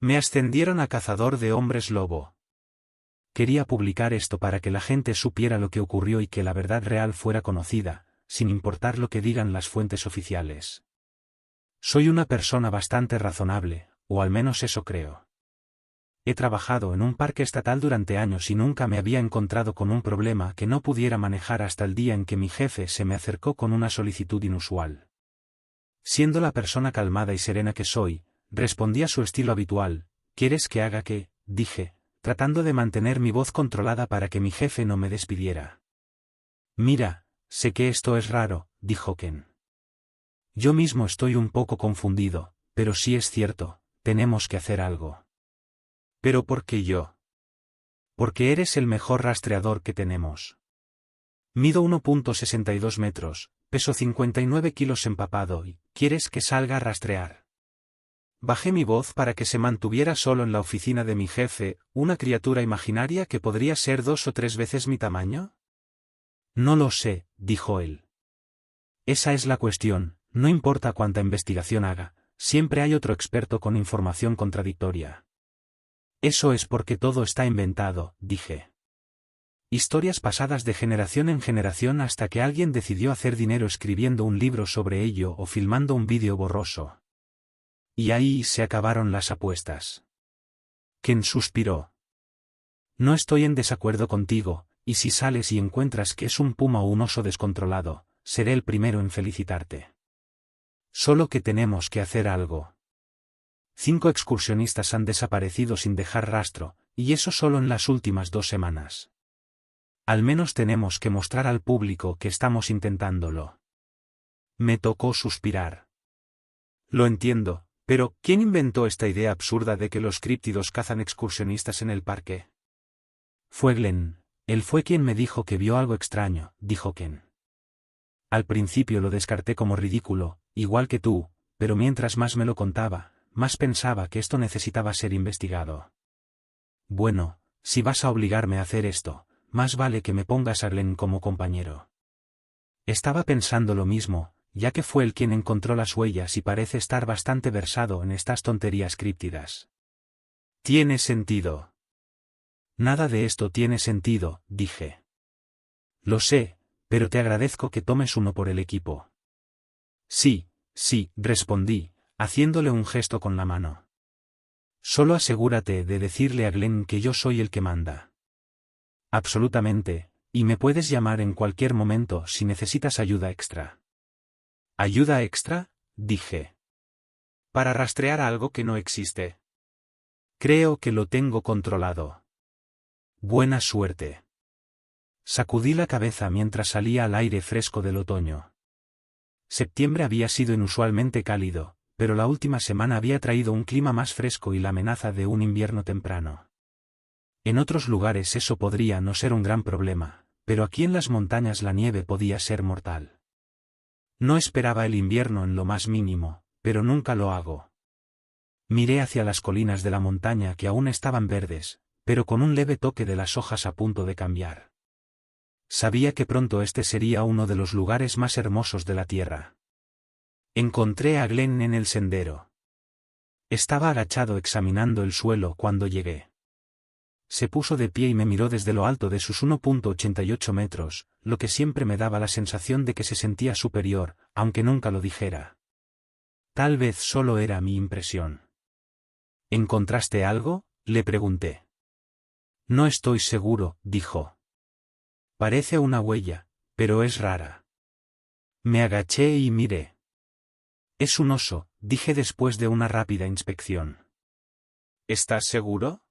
Me ascendieron a cazador de hombres lobo. Quería publicar esto para que la gente supiera lo que ocurrió y que la verdad real fuera conocida, sin importar lo que digan las fuentes oficiales. Soy una persona bastante razonable, o al menos eso creo. He trabajado en un parque estatal durante años y nunca me había encontrado con un problema que no pudiera manejar hasta el día en que mi jefe se me acercó con una solicitud inusual. Siendo la persona calmada y serena que soy, respondí a su estilo habitual. ¿Quieres que haga qué?, dije, tratando de mantener mi voz controlada para que mi jefe no me despidiera. Mira, sé que esto es raro, dijo Ken. Yo mismo estoy un poco confundido, pero sí es cierto, tenemos que hacer algo. ¿Pero por qué yo? Porque eres el mejor rastreador que tenemos. Mido 1,62 metros, peso 59 kilos empapado y, ¿quieres que salga a rastrear? Bajé mi voz para que se mantuviera solo en la oficina de mi jefe, una criatura imaginaria que podría ser 2 o 3 veces mi tamaño. No lo sé, dijo él. Esa es la cuestión, no importa cuánta investigación haga, siempre hay otro experto con información contradictoria. Eso es porque todo está inventado, dije. Historias pasadas de generación en generación hasta que alguien decidió hacer dinero escribiendo un libro sobre ello o filmando un vídeo borroso. Y ahí se acabaron las apuestas. Ken suspiró. No estoy en desacuerdo contigo, y si sales y encuentras que es un puma o un oso descontrolado, seré el primero en felicitarte. Solo que tenemos que hacer algo. 5 excursionistas han desaparecido sin dejar rastro, y eso solo en las últimas 2 semanas. Al menos tenemos que mostrar al público que estamos intentándolo. Me tocó suspirar. Lo entiendo, pero ¿quién inventó esta idea absurda de que los críptidos cazan excursionistas en el parque? Fue Glenn. Él fue quien me dijo que vio algo extraño, dijo Ken. Al principio lo descarté como ridículo, igual que tú, pero mientras más me lo contaba, más pensaba que esto necesitaba ser investigado. Bueno, si vas a obligarme a hacer esto, más vale que me pongas a Glenn como compañero. Estaba pensando lo mismo, ya que fue él quien encontró las huellas y parece estar bastante versado en estas tonterías críptidas. Tiene sentido. Nada de esto tiene sentido, dije. Lo sé, pero te agradezco que tomes uno por el equipo. Sí, respondí, haciéndole un gesto con la mano. Solo asegúrate de decirle a Glenn que yo soy el que manda. Absolutamente, y me puedes llamar en cualquier momento si necesitas ayuda extra. ¿Ayuda extra?, dije. Para rastrear algo que no existe. Creo que lo tengo controlado. Buena suerte. Sacudí la cabeza mientras salía al aire fresco del otoño. Septiembre había sido inusualmente cálido, pero la última semana había traído un clima más fresco y la amenaza de un invierno temprano. En otros lugares eso podría no ser un gran problema, pero aquí en las montañas la nieve podía ser mortal. No esperaba el invierno en lo más mínimo, pero nunca lo hago. Miré hacia las colinas de la montaña que aún estaban verdes, pero con un leve toque de las hojas a punto de cambiar. Sabía que pronto este sería uno de los lugares más hermosos de la tierra. Encontré a Glenn en el sendero. Estaba agachado examinando el suelo cuando llegué. Se puso de pie y me miró desde lo alto de sus 1,88 metros, lo que siempre me daba la sensación de que se sentía superior, aunque nunca lo dijera. Tal vez solo era mi impresión. ¿Encontraste algo?, le pregunté. No estoy seguro, dijo. Parece una huella, pero es rara. Me agaché y miré. Es un oso, dije después de una rápida inspección. ¿Estás seguro?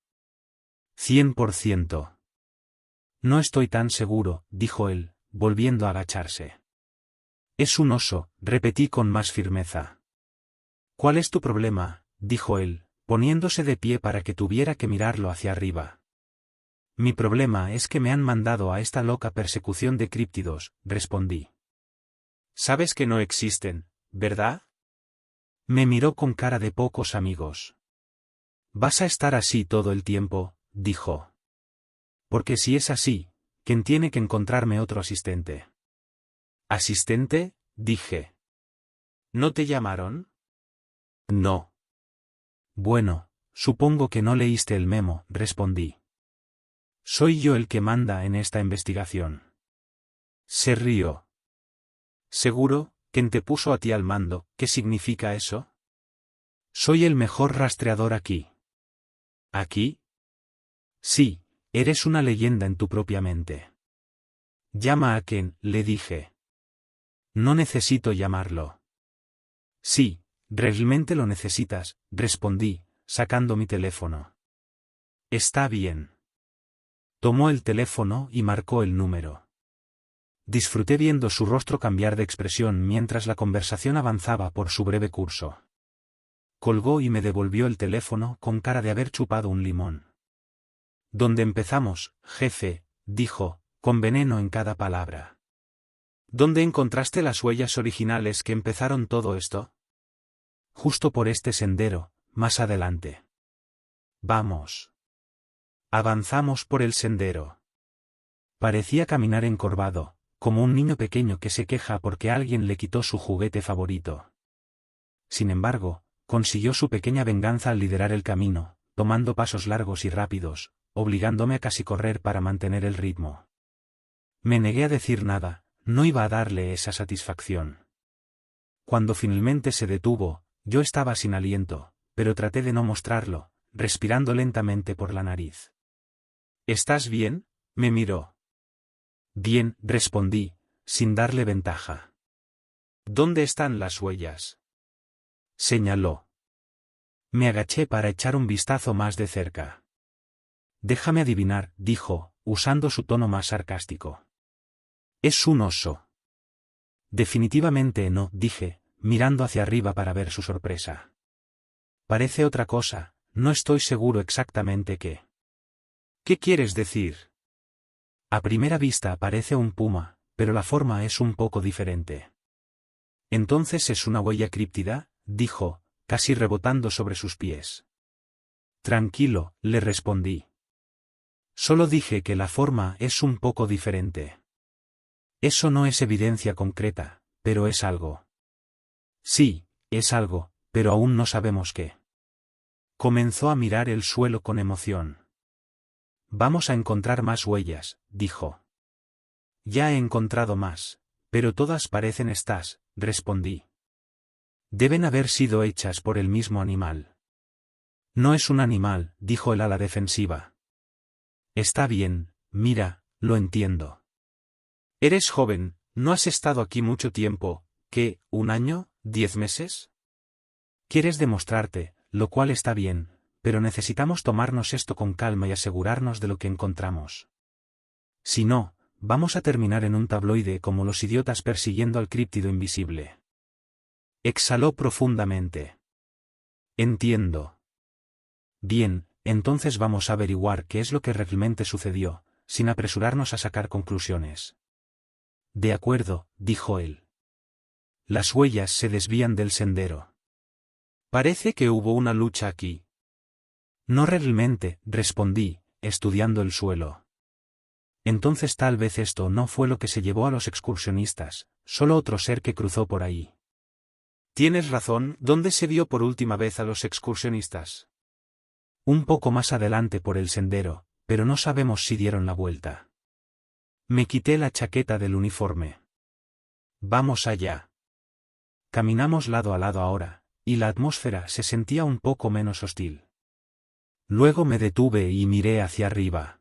100%. No estoy tan seguro, dijo él, volviendo a agacharse. Es un oso, repetí con más firmeza. ¿Cuál es tu problema?, dijo él, poniéndose de pie para que tuviera que mirarlo hacia arriba. Mi problema es que me han mandado a esta loca persecución de críptidos, respondí. Sabes que no existen, ¿verdad? Me miró con cara de pocos amigos. ¿Vas a estar así todo el tiempo?, dijo. Porque si es así, ¿quién tiene que encontrarme otro asistente? ¿Asistente?, dije. ¿No te llamaron? No. Bueno, supongo que no leíste el memo, respondí. Soy yo el que manda en esta investigación. Se rió. ¿Seguro? ¿Quién te puso a ti al mando? ¿Qué significa eso? Soy el mejor rastreador aquí. ¿Aquí? Sí, eres una leyenda en tu propia mente. Llama a Ken, le dije. No necesito llamarlo. Sí, realmente lo necesitas, respondí, sacando mi teléfono. Está bien. Tomó el teléfono y marcó el número. Disfruté viendo su rostro cambiar de expresión mientras la conversación avanzaba por su breve curso. Colgó y me devolvió el teléfono con cara de haber chupado un limón. ¿Dónde empezamos, jefe?, dijo, con veneno en cada palabra. ¿Dónde encontraste las huellas originales que empezaron todo esto? Justo por este sendero, más adelante. Vamos. Avanzamos por el sendero. Parecía caminar encorvado, como un niño pequeño que se queja porque alguien le quitó su juguete favorito. Sin embargo, consiguió su pequeña venganza al liderar el camino, tomando pasos largos y rápidos, obligándome a casi correr para mantener el ritmo. Me negué a decir nada, no iba a darle esa satisfacción. Cuando finalmente se detuvo, yo estaba sin aliento, pero traté de no mostrarlo, respirando lentamente por la nariz. ¿Estás bien?, me miró. Bien, respondí, sin darle ventaja. ¿Dónde están las huellas?, señaló. Me agaché para echar un vistazo más de cerca. Déjame adivinar, dijo, usando su tono más sarcástico. Es un oso. Definitivamente no, dije, mirando hacia arriba para ver su sorpresa. Parece otra cosa, no estoy seguro exactamente qué. ¿Qué quieres decir? A primera vista parece un puma, pero la forma es un poco diferente. Entonces es una huella críptida, dijo, casi rebotando sobre sus pies. Tranquilo, le respondí. Solo dije que la forma es un poco diferente. Eso no es evidencia concreta, pero es algo. Sí, es algo, pero aún no sabemos qué. Comenzó a mirar el suelo con emoción. Vamos a encontrar más huellas, dijo. Ya he encontrado más, pero todas parecen estas, respondí. Deben haber sido hechas por el mismo animal. No es un animal, dijo él a la defensiva. Está bien, mira, lo entiendo. Eres joven, no has estado aquí mucho tiempo, ¿qué, 1 año, 10 meses? Quieres demostrarte, lo cual está bien, pero necesitamos tomarnos esto con calma y asegurarnos de lo que encontramos. Si no, vamos a terminar en un tabloide como los idiotas persiguiendo al críptido invisible. Exhaló profundamente. Entiendo. Bien, entonces vamos a averiguar qué es lo que realmente sucedió, sin apresurarnos a sacar conclusiones. De acuerdo, dijo él. Las huellas se desvían del sendero. Parece que hubo una lucha aquí. No realmente, respondí, estudiando el suelo. Entonces tal vez esto no fue lo que se llevó a los excursionistas, solo otro ser que cruzó por ahí. Tienes razón, ¿dónde se vio por última vez a los excursionistas? Un poco más adelante por el sendero, pero no sabemos si dieron la vuelta. Me quité la chaqueta del uniforme. Vamos allá. Caminamos lado a lado ahora, y la atmósfera se sentía un poco menos hostil. Luego me detuve y miré hacia arriba.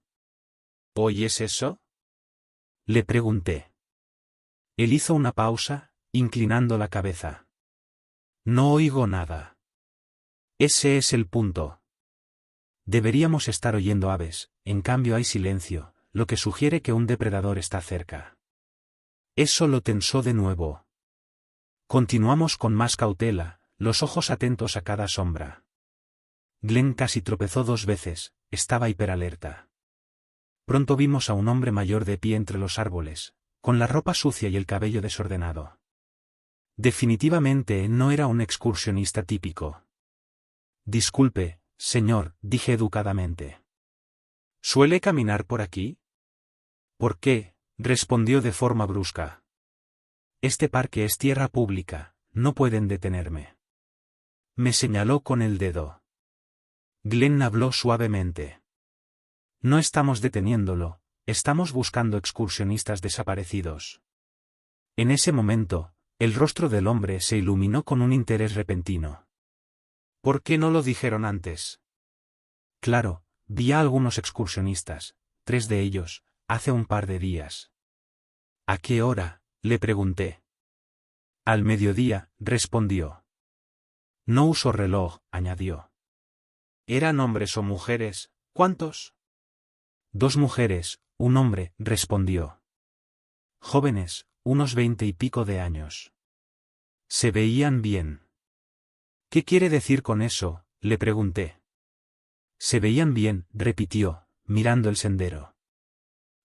¿Oyes eso?, le pregunté. Él hizo una pausa, inclinando la cabeza. No oigo nada. Ese es el punto. Deberíamos estar oyendo aves, en cambio hay silencio, lo que sugiere que un depredador está cerca. Eso lo tensó de nuevo. Continuamos con más cautela, los ojos atentos a cada sombra. Glenn casi tropezó 2 veces, estaba hiperalerta. Pronto vimos a un hombre mayor de pie entre los árboles, con la ropa sucia y el cabello desordenado. Definitivamente no era un excursionista típico. Disculpe, señor, dije educadamente. ¿Suele caminar por aquí? ¿Por qué?, respondió de forma brusca. Este parque es tierra pública, no pueden detenerme. Me señaló con el dedo. Glenn habló suavemente. No estamos deteniéndolo, estamos buscando excursionistas desaparecidos. En ese momento, el rostro del hombre se iluminó con un interés repentino. ¿Por qué no lo dijeron antes? Claro, vi a algunos excursionistas, 3 de ellos, hace un par de días. ¿A qué hora?, le pregunté. Al mediodía, respondió. No uso reloj, añadió. ¿Eran hombres o mujeres? ¿Cuántos? 2 mujeres, 1 hombre, respondió. Jóvenes, unos 20 y pico de años. Se veían bien. ¿Qué quiere decir con eso?, le pregunté. Se veían bien, repitió, mirando el sendero.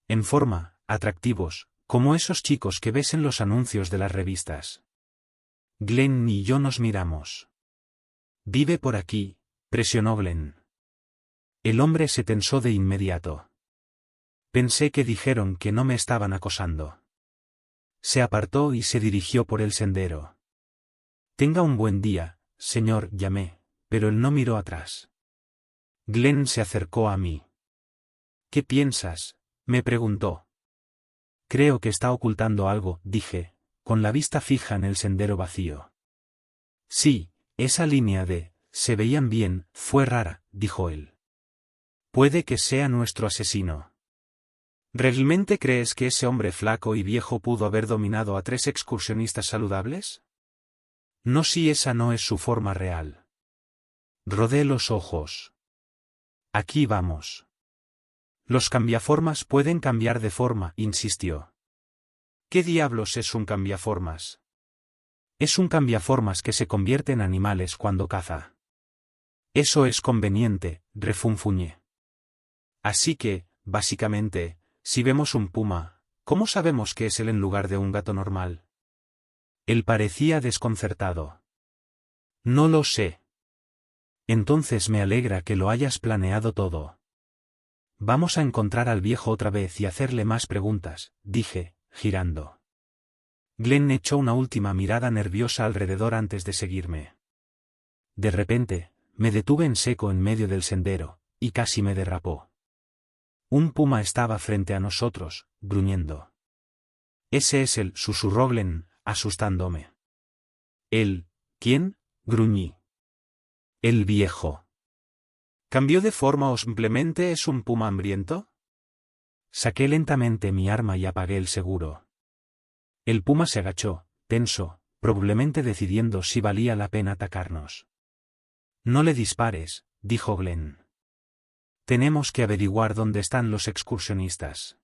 En forma, atractivos, como esos chicos que ves en los anuncios de las revistas. Glenn y yo nos miramos. Vive por aquí, presionó Glenn. El hombre se tensó de inmediato. Pensé que dijeron que no me estaban acosando. Se apartó y se dirigió por el sendero. Tenga un buen día, señor, llamé, pero él no miró atrás. Glenn se acercó a mí. ¿Qué piensas?, me preguntó. Creo que está ocultando algo, dije, con la vista fija en el sendero vacío. Sí, esa línea de «se veían bien» fue rara, dijo él. Puede que sea nuestro asesino. ¿Realmente crees que ese hombre flaco y viejo pudo haber dominado a 3 excursionistas saludables? No, si esa no es su forma real. Rodé los ojos. Aquí vamos. Los cambiaformas pueden cambiar de forma, insistió. ¿Qué diablos es un cambiaformas? Es un cambiaformas que se convierte en animales cuando caza. Eso es conveniente, refunfuñé. Así que, básicamente, si vemos un puma, ¿cómo sabemos que es él en lugar de un gato normal? Él parecía desconcertado. No lo sé. Entonces me alegra que lo hayas planeado todo. Vamos a encontrar al viejo otra vez y hacerle más preguntas, dije, girando. Glenn echó una última mirada nerviosa alrededor antes de seguirme. De repente, me detuve en seco en medio del sendero, y casi me derrapó. Un puma estaba frente a nosotros, gruñendo. Ese es él, susurró Glenn, asustándome. ¿Él? ¿Quién?, gruñí. El viejo. ¿Cambió de forma o simplemente es un puma hambriento? Saqué lentamente mi arma y apagué el seguro. El puma se agachó, tenso, probablemente decidiendo si valía la pena atacarnos. No le dispares, dijo Glenn. Tenemos que averiguar dónde están los excursionistas.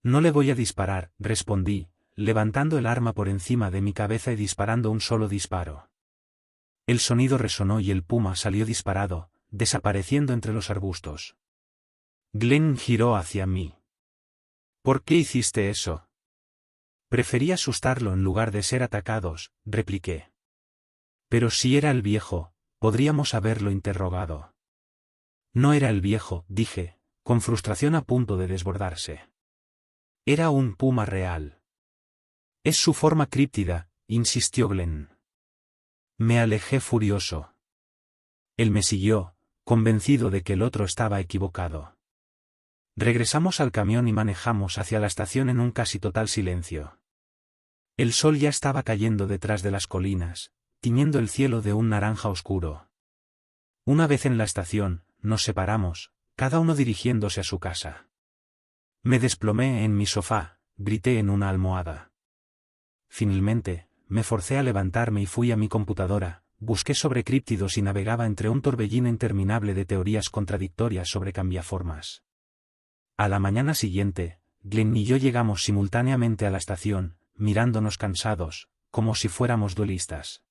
No le voy a disparar, respondí, levantando el arma por encima de mi cabeza y disparando un solo disparo. El sonido resonó y el puma salió disparado, desapareciendo entre los arbustos. Glenn giró hacia mí. ¿Por qué hiciste eso? Preferí asustarlo en lugar de ser atacados, repliqué. Pero si era el viejo, podríamos haberlo interrogado. No era el viejo, dije, con frustración a punto de desbordarse. Era un puma real. Es su forma críptida, insistió Glenn. Me alejé furioso. Él me siguió, convencido de que el otro estaba equivocado. Regresamos al camión y manejamos hacia la estación en un casi total silencio. El sol ya estaba cayendo detrás de las colinas, tiñendo el cielo de un naranja oscuro. Una vez en la estación, nos separamos, cada uno dirigiéndose a su casa. Me desplomé en mi sofá, grité en una almohada. Finalmente, me forcé a levantarme y fui a mi computadora, busqué sobre críptidos y navegaba entre un torbellino interminable de teorías contradictorias sobre cambiaformas. A la mañana siguiente, Glenn y yo llegamos simultáneamente a la estación, mirándonos cansados, como si fuéramos duelistas.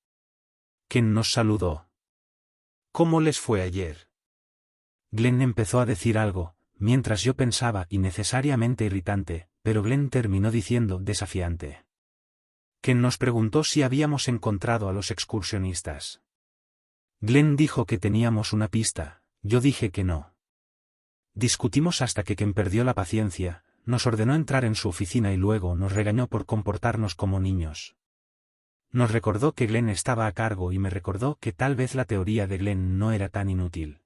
Ken nos saludó. ¿Cómo les fue ayer? Glenn empezó a decir algo, mientras yo pensaba innecesariamente irritante, pero Glenn terminó diciendo desafiante. Ken nos preguntó si habíamos encontrado a los excursionistas. Glenn dijo que teníamos una pista, yo dije que no. Discutimos hasta que Ken perdió la paciencia, nos ordenó entrar en su oficina y luego nos regañó por comportarnos como niños. Nos recordó que Glenn estaba a cargo y me recordó que tal vez la teoría de Glenn no era tan inútil.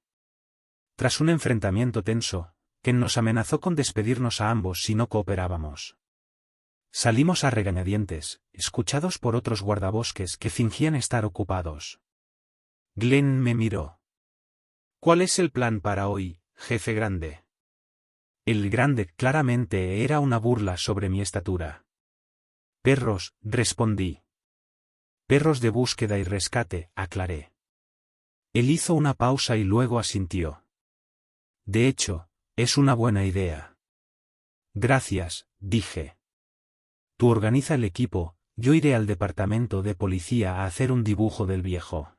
Tras un enfrentamiento tenso, Ken nos amenazó con despedirnos a ambos si no cooperábamos. Salimos a regañadientes, escuchados por otros guardabosques que fingían estar ocupados. Glenn me miró. ¿Cuál es el plan para hoy, jefe grande? El grande claramente era una burla sobre mi estatura. Perros, respondí. Perros de búsqueda y rescate, aclaré. Él hizo una pausa y luego asintió. De hecho, es una buena idea. Gracias, dije. Tú organiza el equipo, yo iré al departamento de policía a hacer un dibujo del viejo.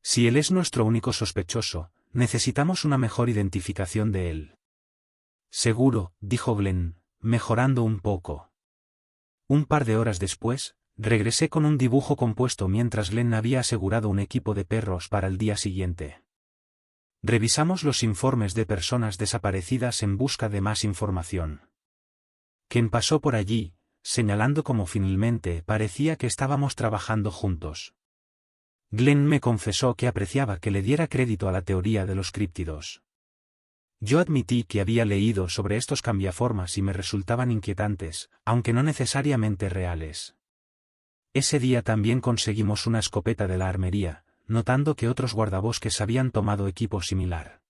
Si él es nuestro único sospechoso, necesitamos una mejor identificación de él. Seguro, dijo Glenn, mejorando un poco. Un par de horas después, regresé con un dibujo compuesto mientras Glenn había asegurado un equipo de perros para el día siguiente. Revisamos los informes de personas desaparecidas en busca de más información. Ken pasó por allí, señalando cómo finalmente parecía que estábamos trabajando juntos. Glenn me confesó que apreciaba que le diera crédito a la teoría de los críptidos. Yo admití que había leído sobre estos cambiaformas y me resultaban inquietantes, aunque no necesariamente reales. Ese día también conseguimos una escopeta de la armería, notando que otros guardabosques habían tomado equipo similar.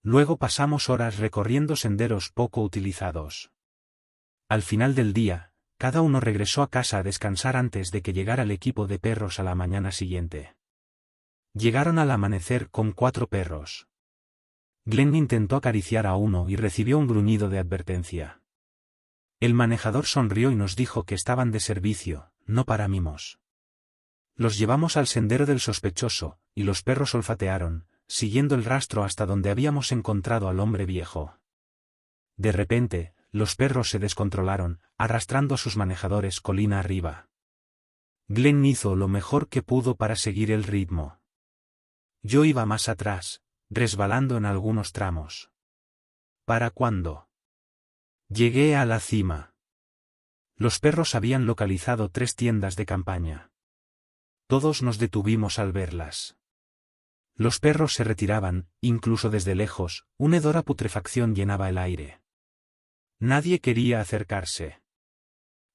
Luego pasamos horas recorriendo senderos poco utilizados. Al final del día, cada uno regresó a casa a descansar antes de que llegara el equipo de perros a la mañana siguiente. Llegaron al amanecer con 4 perros. Glenn intentó acariciar a uno y recibió un gruñido de advertencia. El manejador sonrió y nos dijo que estaban de servicio, no para mimos. Los llevamos al sendero del sospechoso, y los perros olfatearon, siguiendo el rastro hasta donde habíamos encontrado al hombre viejo. De repente, los perros se descontrolaron, arrastrando a sus manejadores colina arriba. Glenn hizo lo mejor que pudo para seguir el ritmo. Yo iba más atrás, resbalando en algunos tramos. ¿Para cuándo? Llegué a la cima. Los perros habían localizado 3 tiendas de campaña. Todos nos detuvimos al verlas. Los perros se retiraban, incluso desde lejos, una hedora putrefacción llenaba el aire. Nadie quería acercarse.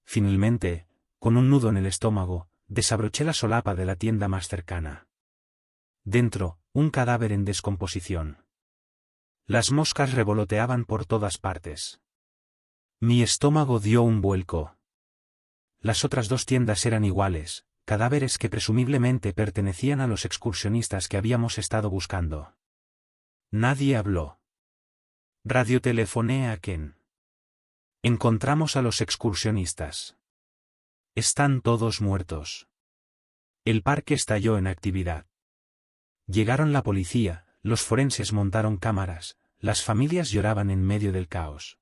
Finalmente, con un nudo en el estómago, desabroché la solapa de la tienda más cercana. Dentro, un cadáver en descomposición. Las moscas revoloteaban por todas partes. Mi estómago dio un vuelco. Las otras 2 tiendas eran iguales, cadáveres que presumiblemente pertenecían a los excursionistas que habíamos estado buscando. Nadie habló. Radiotelefoné a Ken. Encontramos a los excursionistas. Están todos muertos. El parque estalló en actividad. Llegaron la policía, los forenses montaron cámaras, las familias lloraban en medio del caos.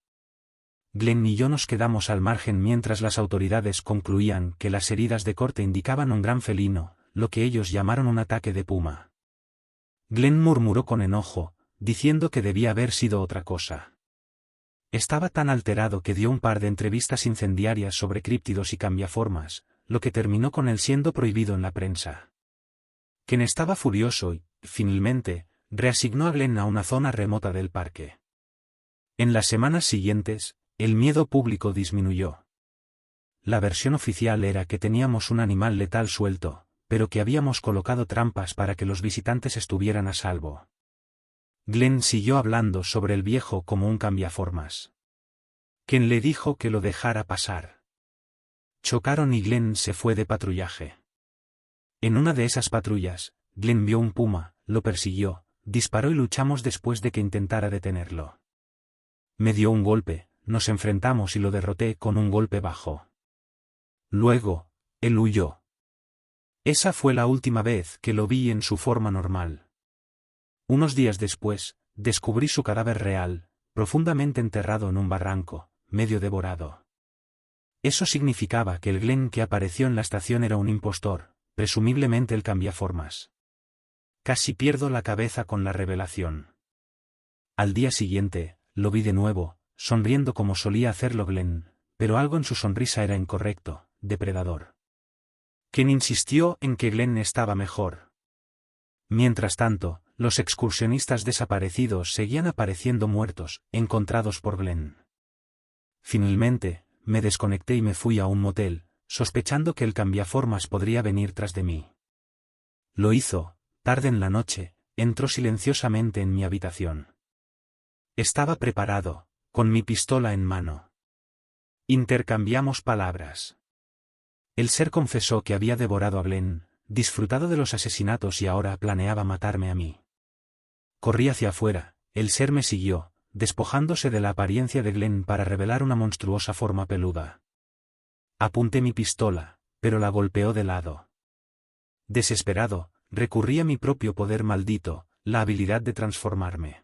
Glenn y yo nos quedamos al margen mientras las autoridades concluían que las heridas de corte indicaban un gran felino, lo que ellos llamaron un ataque de puma. Glenn murmuró con enojo, diciendo que debía haber sido otra cosa. Estaba tan alterado que dio un par de entrevistas incendiarias sobre críptidos y cambiaformas, lo que terminó con él siendo prohibido en la prensa. Ken estaba furioso y, finalmente, reasignó a Glenn a una zona remota del parque. En las semanas siguientes, el miedo público disminuyó. La versión oficial era que teníamos un animal letal suelto, pero que habíamos colocado trampas para que los visitantes estuvieran a salvo. Glenn siguió hablando sobre el viejo como un cambiaformas. Ken le dijo que lo dejara pasar. Chocaron y Glenn se fue de patrullaje. En una de esas patrullas, Glenn vio un puma, lo persiguió, disparó y luchamos después de que intentara detenerlo. Me dio un golpe, nos enfrentamos y lo derroté con un golpe bajo. Luego, él huyó. Esa fue la última vez que lo vi en su forma normal. Unos días después, descubrí su cadáver real, profundamente enterrado en un barranco, medio devorado. Eso significaba que el Glenn que apareció en la estación era un impostor, presumiblemente el cambiaformas. Casi pierdo la cabeza con la revelación. Al día siguiente, lo vi de nuevo, sonriendo como solía hacerlo Glenn, pero algo en su sonrisa era incorrecto, depredador. Ken insistió en que Glenn estaba mejor. Mientras tanto, los excursionistas desaparecidos seguían apareciendo muertos, encontrados por Glenn. Finalmente, me desconecté y me fui a un motel, sospechando que el cambiaformas podría venir tras de mí. Lo hizo, tarde en la noche, entró silenciosamente en mi habitación. Estaba preparado, con mi pistola en mano. Intercambiamos palabras. El ser confesó que había devorado a Glenn, disfrutado de los asesinatos y ahora planeaba matarme a mí. Corrí hacia afuera, el ser me siguió, despojándose de la apariencia de Glenn para revelar una monstruosa forma peluda. Apunté mi pistola, pero la golpeó de lado. Desesperado, recurrí a mi propio poder maldito, la habilidad de transformarme.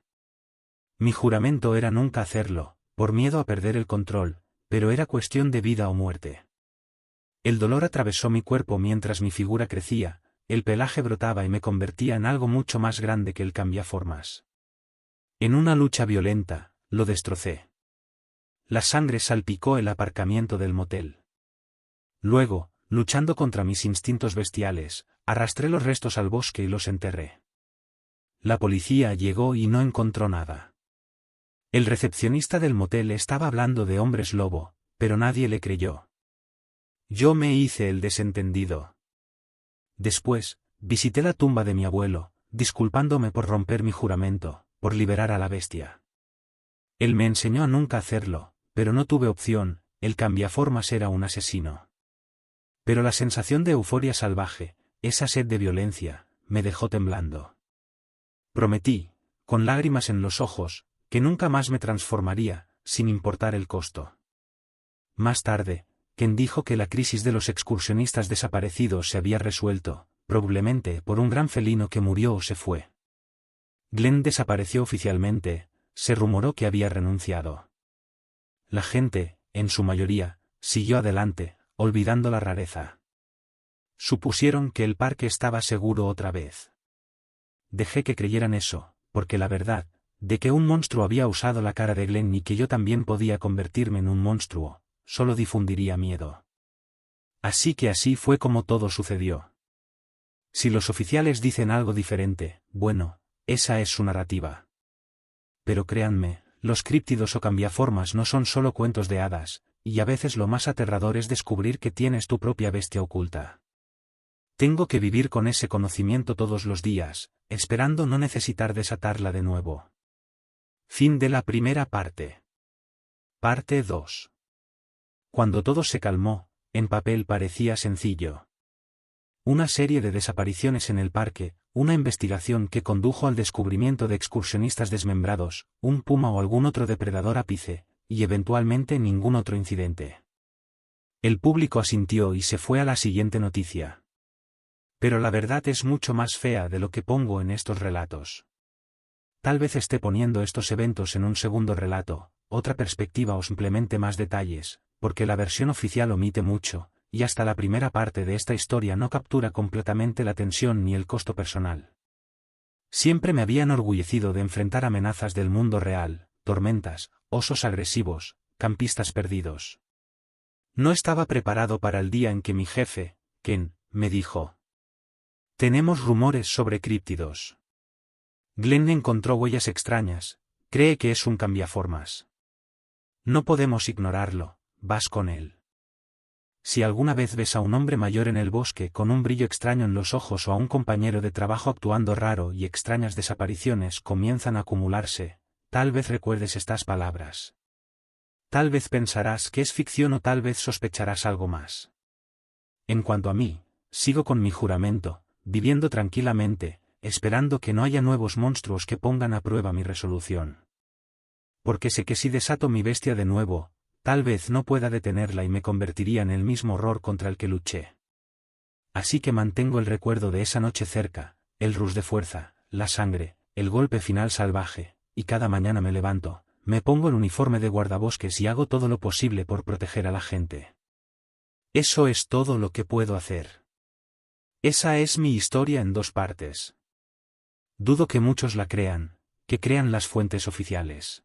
Mi juramento era nunca hacerlo, por miedo a perder el control, pero era cuestión de vida o muerte. El dolor atravesó mi cuerpo mientras mi figura crecía, el pelaje brotaba y me convertía en algo mucho más grande que el cambiaformas. En una lucha violenta, lo destrocé. La sangre salpicó el aparcamiento del motel. Luego, luchando contra mis instintos bestiales, arrastré los restos al bosque y los enterré. La policía llegó y no encontró nada. El recepcionista del motel estaba hablando de hombres lobo, pero nadie le creyó. Yo me hice el desentendido. Después, visité la tumba de mi abuelo, disculpándome por romper mi juramento, por liberar a la bestia. Él me enseñó a nunca hacerlo, pero no tuve opción, el cambiaformas era un asesino. Pero la sensación de euforia salvaje, esa sed de violencia, me dejó temblando. Prometí, con lágrimas en los ojos, que nunca más me transformaría, sin importar el costo. Más tarde, Ken dijo que la crisis de los excursionistas desaparecidos se había resuelto, probablemente por un gran felino que murió o se fue. Glenn desapareció oficialmente, se rumoró que había renunciado. La gente, en su mayoría, siguió adelante, olvidando la rareza. Supusieron que el parque estaba seguro otra vez. Dejé que creyeran eso, porque la verdad, de que un monstruo había usado la cara de Glenn y que yo también podía convertirme en un monstruo, solo difundiría miedo. Así que así fue como todo sucedió. Si los oficiales dicen algo diferente, bueno, esa es su narrativa. Pero créanme, los críptidos o cambiaformas no son solo cuentos de hadas, y a veces lo más aterrador es descubrir que tienes tu propia bestia oculta. Tengo que vivir con ese conocimiento todos los días, esperando no necesitar desatarla de nuevo. Fin de la primera parte. Parte 2. Cuando todo se calmó, en papel parecía sencillo. Una serie de desapariciones en el parque, una investigación que condujo al descubrimiento de excursionistas desmembrados, un puma o algún otro depredador ápice, y eventualmente ningún otro incidente. El público asintió y se fue a la siguiente noticia. Pero la verdad es mucho más fea de lo que pongo en estos relatos. Tal vez esté poniendo estos eventos en un segundo relato, otra perspectiva o simplemente más detalles, porque la versión oficial omite mucho, y hasta la primera parte de esta historia no captura completamente la tensión ni el costo personal. Siempre me había enorgullecido de enfrentar amenazas del mundo real, tormentas, osos agresivos, campistas perdidos. No estaba preparado para el día en que mi jefe, Ken, me dijo: tenemos rumores sobre críptidos. Glenn encontró huellas extrañas, cree que es un cambiaformas. No podemos ignorarlo, vas con él. Si alguna vez ves a un hombre mayor en el bosque con un brillo extraño en los ojos o a un compañero de trabajo actuando raro y extrañas desapariciones comienzan a acumularse, tal vez recuerdes estas palabras. Tal vez pensarás que es ficción o tal vez sospecharás algo más. En cuanto a mí, sigo con mi juramento, viviendo tranquilamente, esperando que no haya nuevos monstruos que pongan a prueba mi resolución. Porque sé que si desato mi bestia de nuevo, tal vez no pueda detenerla y me convertiría en el mismo horror contra el que luché. Así que mantengo el recuerdo de esa noche cerca, el rush de fuerza, la sangre, el golpe final salvaje, y cada mañana me levanto, me pongo el uniforme de guardabosques y hago todo lo posible por proteger a la gente. Eso es todo lo que puedo hacer. Esa es mi historia en 2 partes. Dudo que muchos la crean, que crean las fuentes oficiales.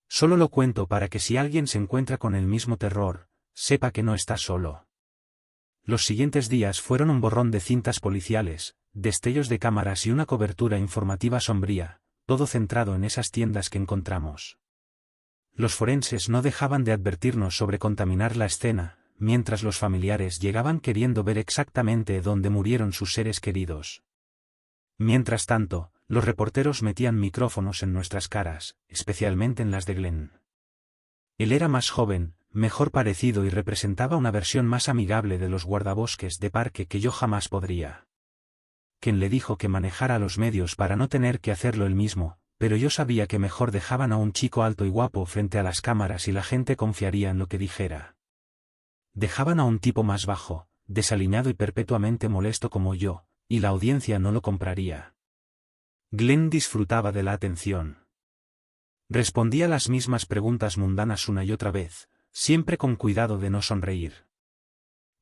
Solo lo cuento para que si alguien se encuentra con el mismo terror, sepa que no está solo. Los siguientes días fueron un borrón de cintas policiales, destellos de cámaras y una cobertura informativa sombría, todo centrado en esas tiendas que encontramos. Los forenses no dejaban de advertirnos sobre contaminar la escena, mientras los familiares llegaban queriendo ver exactamente dónde murieron sus seres queridos. Mientras tanto, los reporteros metían micrófonos en nuestras caras, especialmente en las de Glenn. Él era más joven, mejor parecido y representaba una versión más amigable de los guardabosques de parque que yo jamás podría. Ken le dijo que manejara los medios para no tener que hacerlo él mismo, pero yo sabía que mejor dejaban a un chico alto y guapo frente a las cámaras y la gente confiaría en lo que dijera. Dejaban a un tipo más bajo, desaliñado y perpetuamente molesto como yo, y la audiencia no lo compraría. Glenn disfrutaba de la atención. Respondía las mismas preguntas mundanas una y otra vez, siempre con cuidado de no sonreír.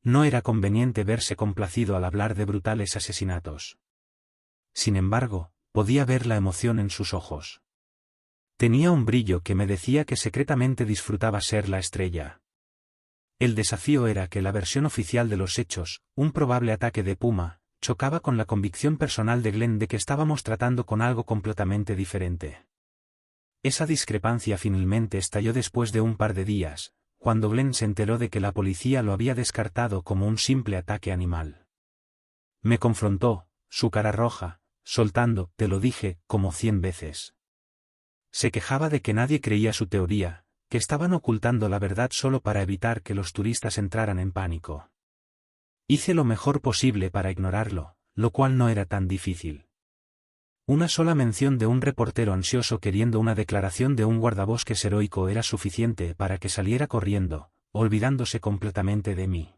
No era conveniente verse complacido al hablar de brutales asesinatos. Sin embargo, podía ver la emoción en sus ojos. Tenía un brillo que me decía que secretamente disfrutaba ser la estrella. El desafío era que la versión oficial de los hechos, un probable ataque de puma, chocaba con la convicción personal de Glenn de que estábamos tratando con algo completamente diferente. Esa discrepancia finalmente estalló después de un par de días, cuando Glenn se enteró de que la policía lo había descartado como un simple ataque animal. Me confrontó, su cara roja, soltando, te lo dije, como 100 veces. Se quejaba de que nadie creía su teoría, que estaban ocultando la verdad solo para evitar que los turistas entraran en pánico. Hice lo mejor posible para ignorarlo, lo cual no era tan difícil. Una sola mención de un reportero ansioso queriendo una declaración de un guardabosques heroico era suficiente para que saliera corriendo, olvidándose completamente de mí.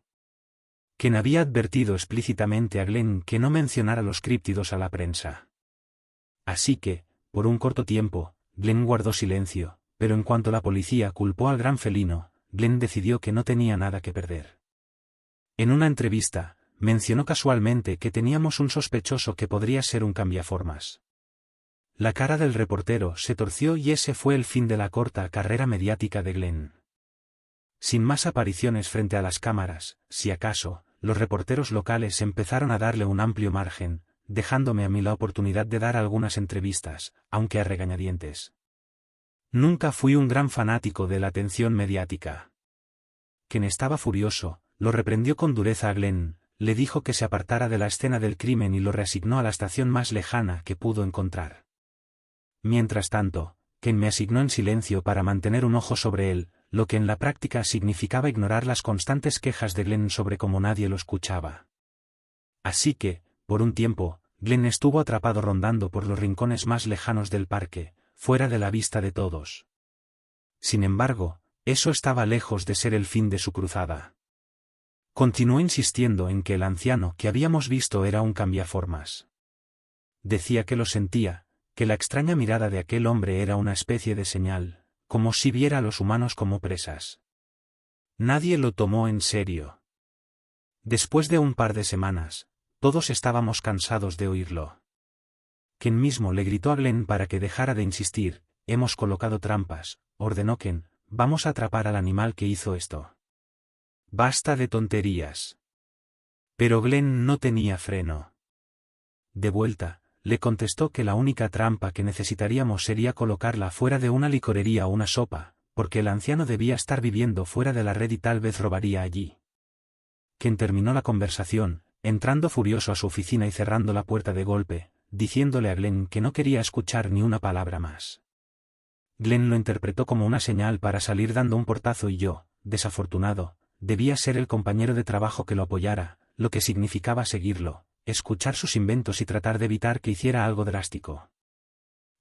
Quien había advertido explícitamente a Glenn que no mencionara los críptidos a la prensa. Así que, por un corto tiempo, Glenn guardó silencio, pero en cuanto la policía culpó al gran felino, Glenn decidió que no tenía nada que perder. En una entrevista, mencionó casualmente que teníamos un sospechoso que podría ser un cambiaformas. La cara del reportero se torció y ese fue el fin de la corta carrera mediática de Glenn. Sin más apariciones frente a las cámaras, si acaso, los reporteros locales empezaron a darle un amplio margen, dejándome a mí la oportunidad de dar algunas entrevistas, aunque a regañadientes. Nunca fui un gran fanático de la atención mediática. Quien estaba furioso, lo reprendió con dureza a Glenn, le dijo que se apartara de la escena del crimen y lo reasignó a la estación más lejana que pudo encontrar. Mientras tanto, Ken me asignó en silencio para mantener un ojo sobre él, lo que en la práctica significaba ignorar las constantes quejas de Glenn sobre cómo nadie lo escuchaba. Así que, por un tiempo, Glenn estuvo atrapado rondando por los rincones más lejanos del parque, fuera de la vista de todos. Sin embargo, eso estaba lejos de ser el fin de su cruzada. Continuó insistiendo en que el anciano que habíamos visto era un cambiaformas. Decía que lo sentía, que la extraña mirada de aquel hombre era una especie de señal, como si viera a los humanos como presas. Nadie lo tomó en serio. Después de un par de semanas, todos estábamos cansados de oírlo. Ken mismo le gritó a Glenn para que dejara de insistir, hemos colocado trampas, ordenó Ken, vamos a atrapar al animal que hizo esto. Basta de tonterías. Pero Glenn no tenía freno. De vuelta, le contestó que la única trampa que necesitaríamos sería colocarla fuera de una licorería o una sopa, porque el anciano debía estar viviendo fuera de la red y tal vez robaría allí. Ken terminó la conversación, entrando furioso a su oficina y cerrando la puerta de golpe, diciéndole a Glenn que no quería escuchar ni una palabra más. Glenn lo interpretó como una señal para salir dando un portazo y yo, desafortunado, debía ser el compañero de trabajo que lo apoyara, lo que significaba seguirlo, escuchar sus inventos y tratar de evitar que hiciera algo drástico.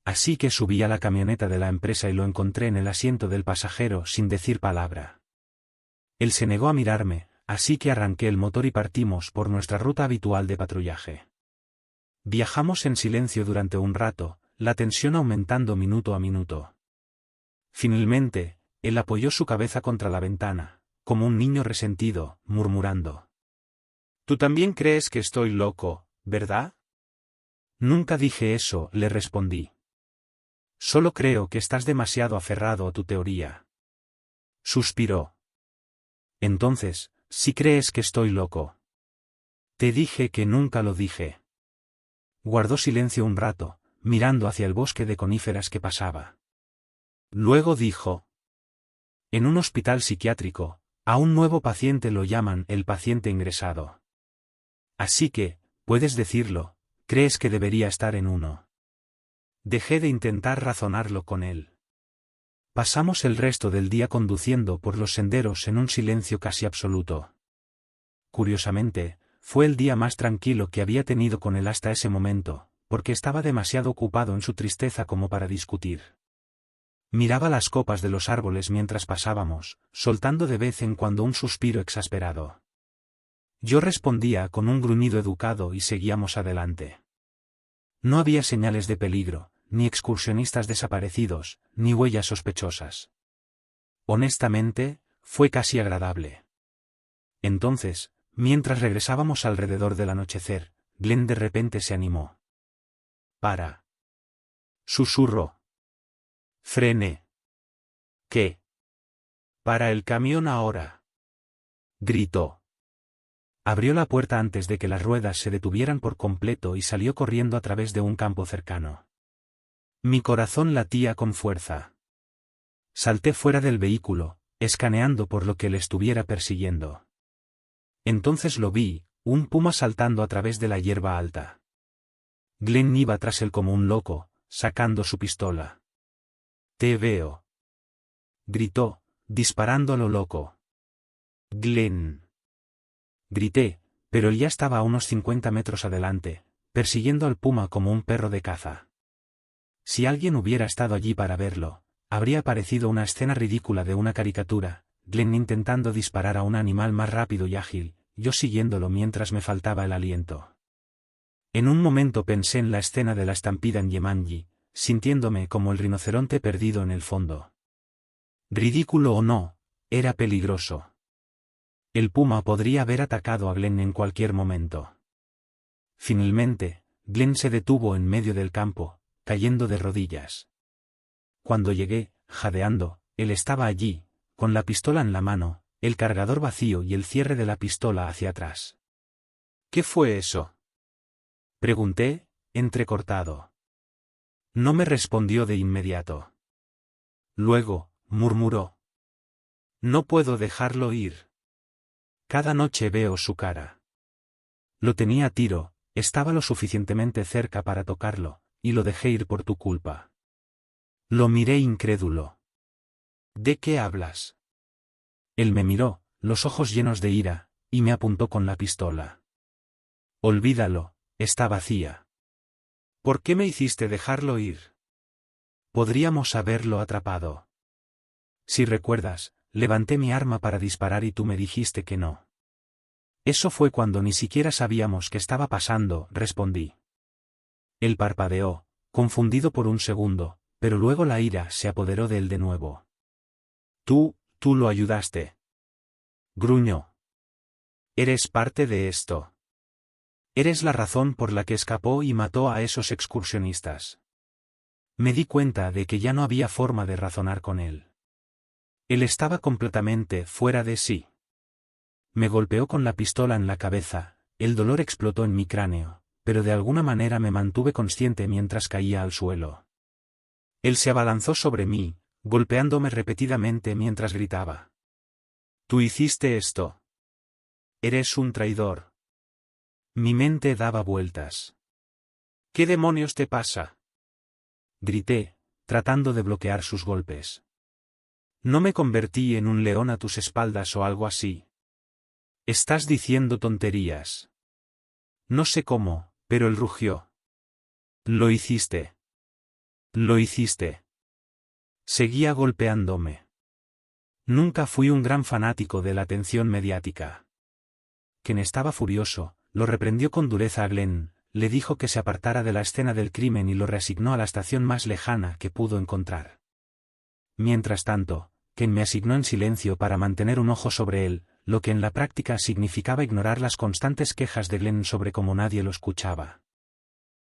Así que subí a la camioneta de la empresa y lo encontré en el asiento del pasajero sin decir palabra. Él se negó a mirarme, así que arranqué el motor y partimos por nuestra ruta habitual de patrullaje. Viajamos en silencio durante un rato, la tensión aumentando minuto a minuto. Finalmente, él apoyó su cabeza contra la ventana, como un niño resentido, murmurando. «Tú también crees que estoy loco, ¿verdad?» «Nunca dije eso», le respondí. «Solo creo que estás demasiado aferrado a tu teoría». Suspiró. Entonces, Si crees que estoy loco. Te dije que nunca lo dije. Guardó silencio un rato, mirando hacia el bosque de coníferas que pasaba. Luego dijo: en un hospital psiquiátrico, a un nuevo paciente lo llaman el paciente ingresado. Así que, puedes decirlo, crees que debería estar en uno. Dejé de intentar razonarlo con él. Pasamos el resto del día conduciendo por los senderos en un silencio casi absoluto. Curiosamente, fue el día más tranquilo que había tenido con él hasta ese momento, porque estaba demasiado ocupado en su tristeza como para discutir. Miraba las copas de los árboles mientras pasábamos, soltando de vez en cuando un suspiro exasperado. Yo respondía con un gruñido educado y seguíamos adelante. No había señales de peligro, ni excursionistas desaparecidos, ni huellas sospechosas. Honestamente, fue casi agradable. Entonces, mientras regresábamos alrededor del anochecer, Glenn de repente se animó. «Para», susurró. Frené. «¿Qué?» «Para el camión ahora», gritó. Abrió la puerta antes de que las ruedas se detuvieran por completo y salió corriendo a través de un campo cercano. Mi corazón latía con fuerza. Salté fuera del vehículo, escaneando por lo que le estuviera persiguiendo. Entonces lo vi, un puma saltando a través de la hierba alta. Glenn iba tras él como un loco, sacando su pistola. «Te veo», gritó, disparando a lo loco. «Glenn», grité, pero él ya estaba a unos 50 metros adelante, persiguiendo al puma como un perro de caza. Si alguien hubiera estado allí para verlo, habría parecido una escena ridícula de una caricatura, Glenn intentando disparar a un animal más rápido y ágil, yo siguiéndolo mientras me faltaba el aliento. En un momento pensé en la escena de la estampida en Jumanji, sintiéndome como el rinoceronte perdido en el fondo. Ridículo o no, era peligroso. El puma podría haber atacado a Glenn en cualquier momento. Finalmente, Glenn se detuvo en medio del campo, cayendo de rodillas. Cuando llegué, jadeando, él estaba allí, con la pistola en la mano, el cargador vacío y el cierre de la pistola hacia atrás. «¿Qué fue eso?», pregunté, entrecortado. No me respondió de inmediato. Luego, murmuró: «No puedo dejarlo ir. Cada noche veo su cara». Lo tenía a tiro, estaba lo suficientemente cerca para tocarlo, y lo dejé ir por tu culpa. Lo miré incrédulo. «¿De qué hablas?». Él me miró, los ojos llenos de ira, y me apuntó con la pistola. «Olvídalo, está vacía». «¿Por qué me hiciste dejarlo ir?». «Podríamos haberlo atrapado». «Si recuerdas, levanté mi arma para disparar y tú me dijiste que no». «Eso fue cuando ni siquiera sabíamos qué estaba pasando», respondí. Él parpadeó, confundido por un segundo, pero luego la ira se apoderó de él de nuevo. Tú lo ayudaste», gruñó. «Eres parte de esto. Eres la razón por la que escapó y mató a esos excursionistas». Me di cuenta de que ya no había forma de razonar con él. Él estaba completamente fuera de sí. Me golpeó con la pistola en la cabeza, el dolor explotó en mi cráneo, pero de alguna manera me mantuve consciente mientras caía al suelo. Él se abalanzó sobre mí, golpeándome repetidamente mientras gritaba: «Tú hiciste esto. Eres un traidor». Mi mente daba vueltas. «¿Qué demonios te pasa?», grité, tratando de bloquear sus golpes. «No me convertí en un león a tus espaldas o algo así. Estás diciendo tonterías». No sé cómo, pero él rugió. «Lo hiciste. Lo hiciste». Seguía golpeándome. Nunca fui un gran fanático de la atención mediática. Ken estaba furioso, lo reprendió con dureza a Glenn, le dijo que se apartara de la escena del crimen y lo reasignó a la estación más lejana que pudo encontrar. Mientras tanto, Ken me asignó en silencio para mantener un ojo sobre él, lo que en la práctica significaba ignorar las constantes quejas de Glenn sobre cómo nadie lo escuchaba.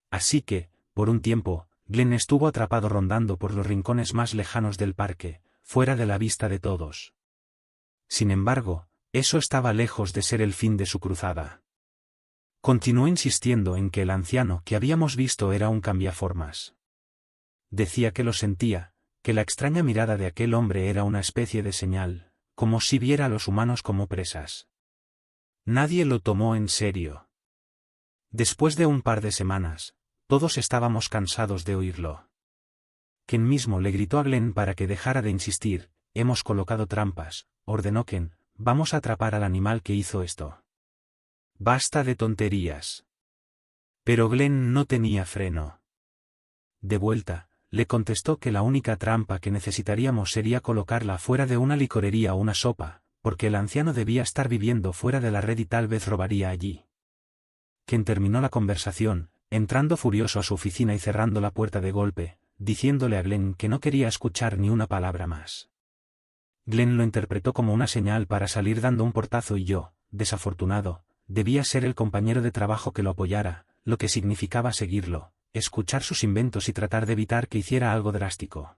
Así que, por un tiempo, Glenn estuvo atrapado rondando por los rincones más lejanos del parque, fuera de la vista de todos. Sin embargo, Eso estaba lejos de ser el fin de su cruzada. Continuó insistiendo en que el anciano que habíamos visto era un cambiaformas. Decía que lo sentía, que la extraña mirada de aquel hombre era una especie de señal, como si viera a los humanos como presas. Nadie lo tomó en serio. Después de un par de semanas, todos estábamos cansados de oírlo. Ken mismo le gritó a Glenn para que dejara de insistir. Hemos colocado trampas, ordenó Ken, vamos a atrapar al animal que hizo esto. Basta de tonterías. Pero Glenn no tenía freno. De vuelta, le contestó que la única trampa que necesitaríamos sería colocarla fuera de una licorería o una sopa, porque el anciano debía estar viviendo fuera de la red y tal vez robaría allí. Ken terminó la conversación, entrando furioso a su oficina y cerrando la puerta de golpe, diciéndole a Glenn que no quería escuchar ni una palabra más. Glenn lo interpretó como una señal para salir dando un portazo y yo, desafortunado, debía ser el compañero de trabajo que lo apoyara, lo que significaba seguirlo, escuchar sus inventos y tratar de evitar que hiciera algo drástico.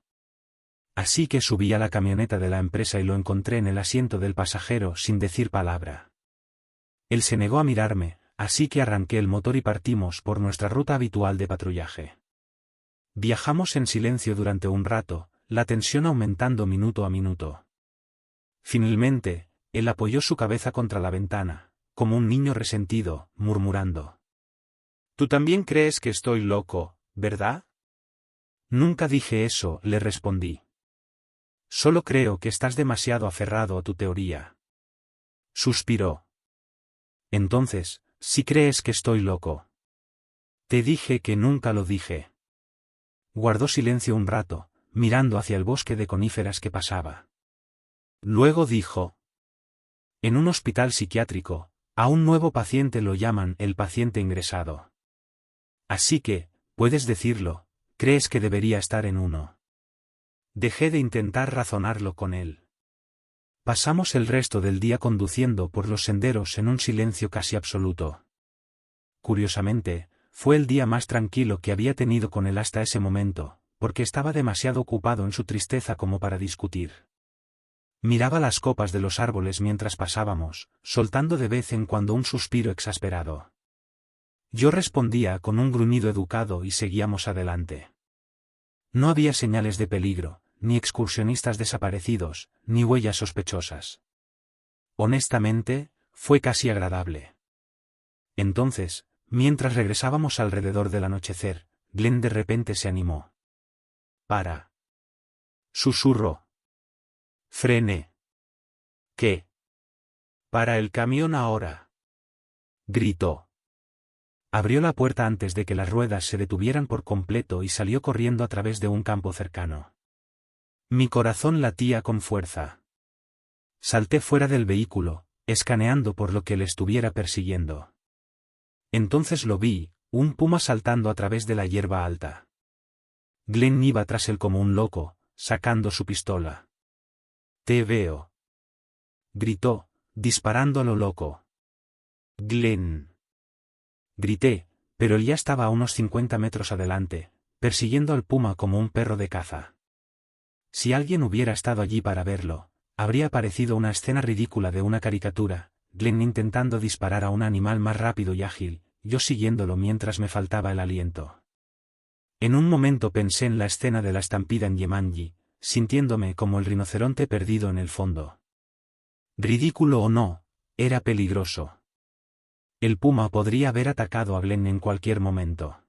Así que subí a la camioneta de la empresa y lo encontré en el asiento del pasajero sin decir palabra. Él se negó a mirarme, así que arranqué el motor y partimos por nuestra ruta habitual de patrullaje. Viajamos en silencio durante un rato, la tensión aumentando minuto a minuto. Finalmente, él apoyó su cabeza contra la ventana, como un niño resentido, murmurando. «Tú también crees que estoy loco, ¿verdad?» «Nunca dije eso», le respondí. «Solo creo que estás demasiado aferrado a tu teoría». Suspiró. «Entonces, ¿sí crees que estoy loco?» «Te dije que nunca lo dije». Guardó silencio un rato, mirando hacia el bosque de coníferas que pasaba. Luego dijo. En un hospital psiquiátrico, a un nuevo paciente lo llaman el paciente ingresado. Así que, puedes decirlo, crees que debería estar en uno. Dejé de intentar razonarlo con él. Pasamos el resto del día conduciendo por los senderos en un silencio casi absoluto. Curiosamente, fue el día más tranquilo que había tenido con él hasta ese momento, porque estaba demasiado ocupado en su tristeza como para discutir. Miraba las copas de los árboles mientras pasábamos, soltando de vez en cuando un suspiro exasperado. Yo respondía con un gruñido educado y seguíamos adelante. No había señales de peligro, ni excursionistas desaparecidos, ni huellas sospechosas. Honestamente, fue casi agradable. Entonces, mientras regresábamos alrededor del anochecer, Glenn de repente se animó. «Para». Susurró. «Frene». «¿Qué?» «Para el camión ahora», gritó. Abrió la puerta antes de que las ruedas se detuvieran por completo y salió corriendo a través de un campo cercano. Mi corazón latía con fuerza. Salté fuera del vehículo, escaneando por lo que le estuviera persiguiendo. Entonces lo vi, un puma saltando a través de la hierba alta. Glenn iba tras él como un loco, sacando su pistola. «Te veo», gritó, disparando a lo loco. «Glenn», grité, pero él ya estaba a unos 50 metros adelante, persiguiendo al puma como un perro de caza. Si alguien hubiera estado allí para verlo, habría parecido una escena ridícula de una caricatura, Glenn intentando disparar a un animal más rápido y ágil, yo siguiéndolo mientras me faltaba el aliento. En un momento pensé en la escena de la estampida en Jumanji, sintiéndome como el rinoceronte perdido en el fondo. Ridículo o no, era peligroso. El puma podría haber atacado a Glenn en cualquier momento.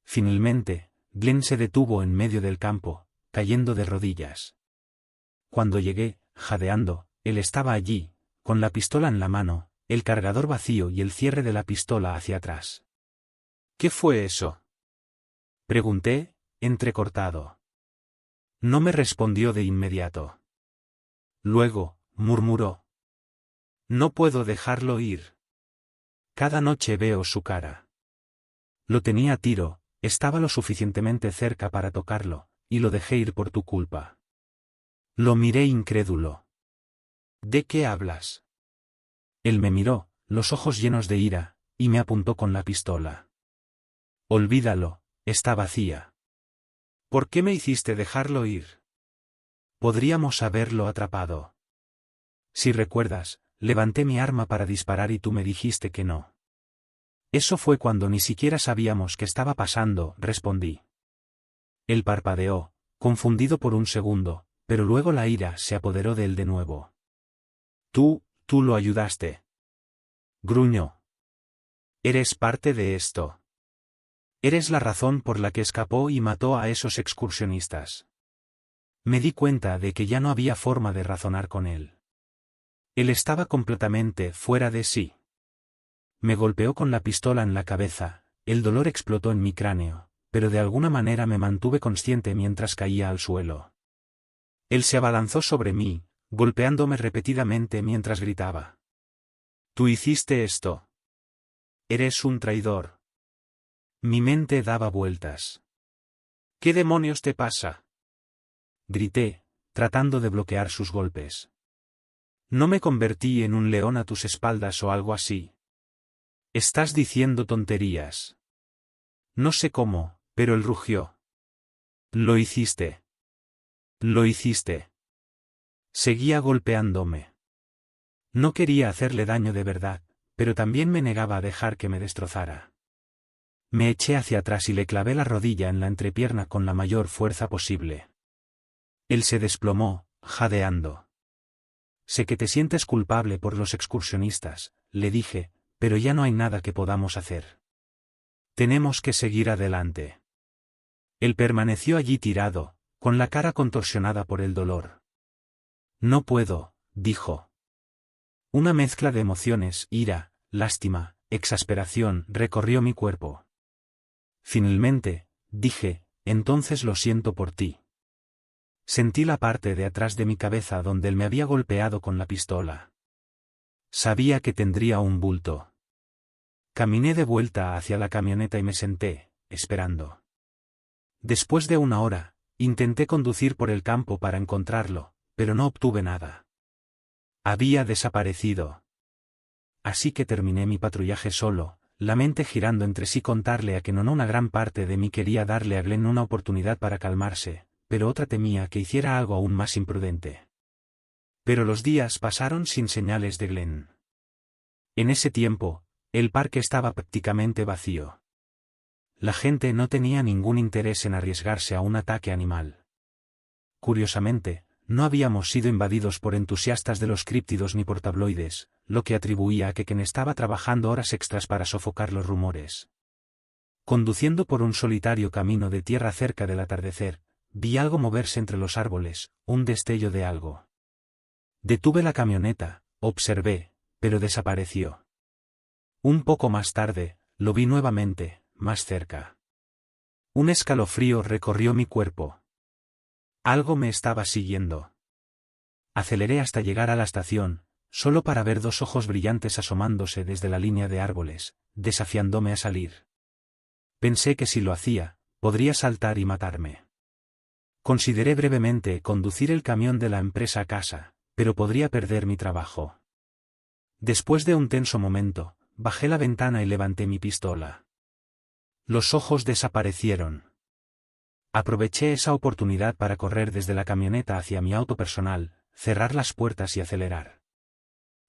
Finalmente, Glenn se detuvo en medio del campo, cayendo de rodillas. Cuando llegué, jadeando, él estaba allí, con la pistola en la mano, el cargador vacío y el cierre de la pistola hacia atrás. «¿Qué fue eso?», pregunté, entrecortado. No me respondió de inmediato. Luego, murmuró. «No puedo dejarlo ir. Cada noche veo su cara». Lo tenía a tiro, estaba lo suficientemente cerca para tocarlo, y lo dejé ir por tu culpa. Lo miré incrédulo. «¿De qué hablas?». Él me miró, los ojos llenos de ira, y me apuntó con la pistola. «Olvídalo, está vacía». «¿Por qué me hiciste dejarlo ir?». «Podríamos haberlo atrapado. Si recuerdas, levanté mi arma para disparar y tú me dijiste que no. Eso fue cuando ni siquiera sabíamos qué estaba pasando, respondí. Él parpadeó, confundido por un segundo, pero luego la ira se apoderó de él de nuevo. Tú lo ayudaste. Gruñó. Eres parte de esto. Eres la razón por la que escapó y mató a esos excursionistas. Me di cuenta de que ya no había forma de razonar con él. Él estaba completamente fuera de sí. Me golpeó con la pistola en la cabeza, el dolor explotó en mi cráneo, pero de alguna manera me mantuve consciente mientras caía al suelo. Él se abalanzó sobre mí, golpeándome repetidamente mientras gritaba. Tú hiciste esto. Eres un traidor. Mi mente daba vueltas. ¿Qué demonios te pasa? Grité, tratando de bloquear sus golpes. No me convertí en un león a tus espaldas o algo así. Estás diciendo tonterías. No sé cómo, pero él rugió. Lo hiciste. Lo hiciste. Seguía golpeándome. No quería hacerle daño de verdad, pero también me negaba a dejar que me destrozara. Me eché hacia atrás y le clavé la rodilla en la entrepierna con la mayor fuerza posible. Él se desplomó, jadeando. Sé que te sientes culpable por los excursionistas, le dije, pero ya no hay nada que podamos hacer. Tenemos que seguir adelante. Él permaneció allí tirado, con la cara contorsionada por el dolor. No puedo, dijo. Una mezcla de emociones, ira, lástima, exasperación, recorrió mi cuerpo. Finalmente, dije, entonces lo siento por ti. Sentí la parte de atrás de mi cabeza donde él me había golpeado con la pistola. Sabía que tendría un bulto. Caminé de vuelta hacia la camioneta y me senté, esperando. Después de una hora, intenté conducir por el campo para encontrarlo, pero no obtuve nada. Había desaparecido. Así que terminé mi patrullaje solo, la mente girando entre sí contarle a que no una gran parte de mí quería darle a Glenn una oportunidad para calmarse, pero otra temía que hiciera algo aún más imprudente. Pero los días pasaron sin señales de Glenn. En ese tiempo, el parque estaba prácticamente vacío. La gente no tenía ningún interés en arriesgarse a un ataque animal. Curiosamente, no habíamos sido invadidos por entusiastas de los críptidos ni por tabloides, lo que atribuía a que Ken estaba trabajando horas extras para sofocar los rumores. Conduciendo por un solitario camino de tierra cerca del atardecer, vi algo moverse entre los árboles, un destello de algo. Detuve la camioneta, observé, pero desapareció. Un poco más tarde, lo vi nuevamente, más cerca. Un escalofrío recorrió mi cuerpo. Algo me estaba siguiendo. Aceleré hasta llegar a la estación, solo para ver dos ojos brillantes asomándose desde la línea de árboles, desafiándome a salir. Pensé que si lo hacía, podría saltar y matarme. Consideré brevemente conducir el camión de la empresa a casa, pero podría perder mi trabajo. Después de un tenso momento, bajé la ventana y levanté mi pistola. Los ojos desaparecieron. Aproveché esa oportunidad para correr desde la camioneta hacia mi auto personal, cerrar las puertas y acelerar.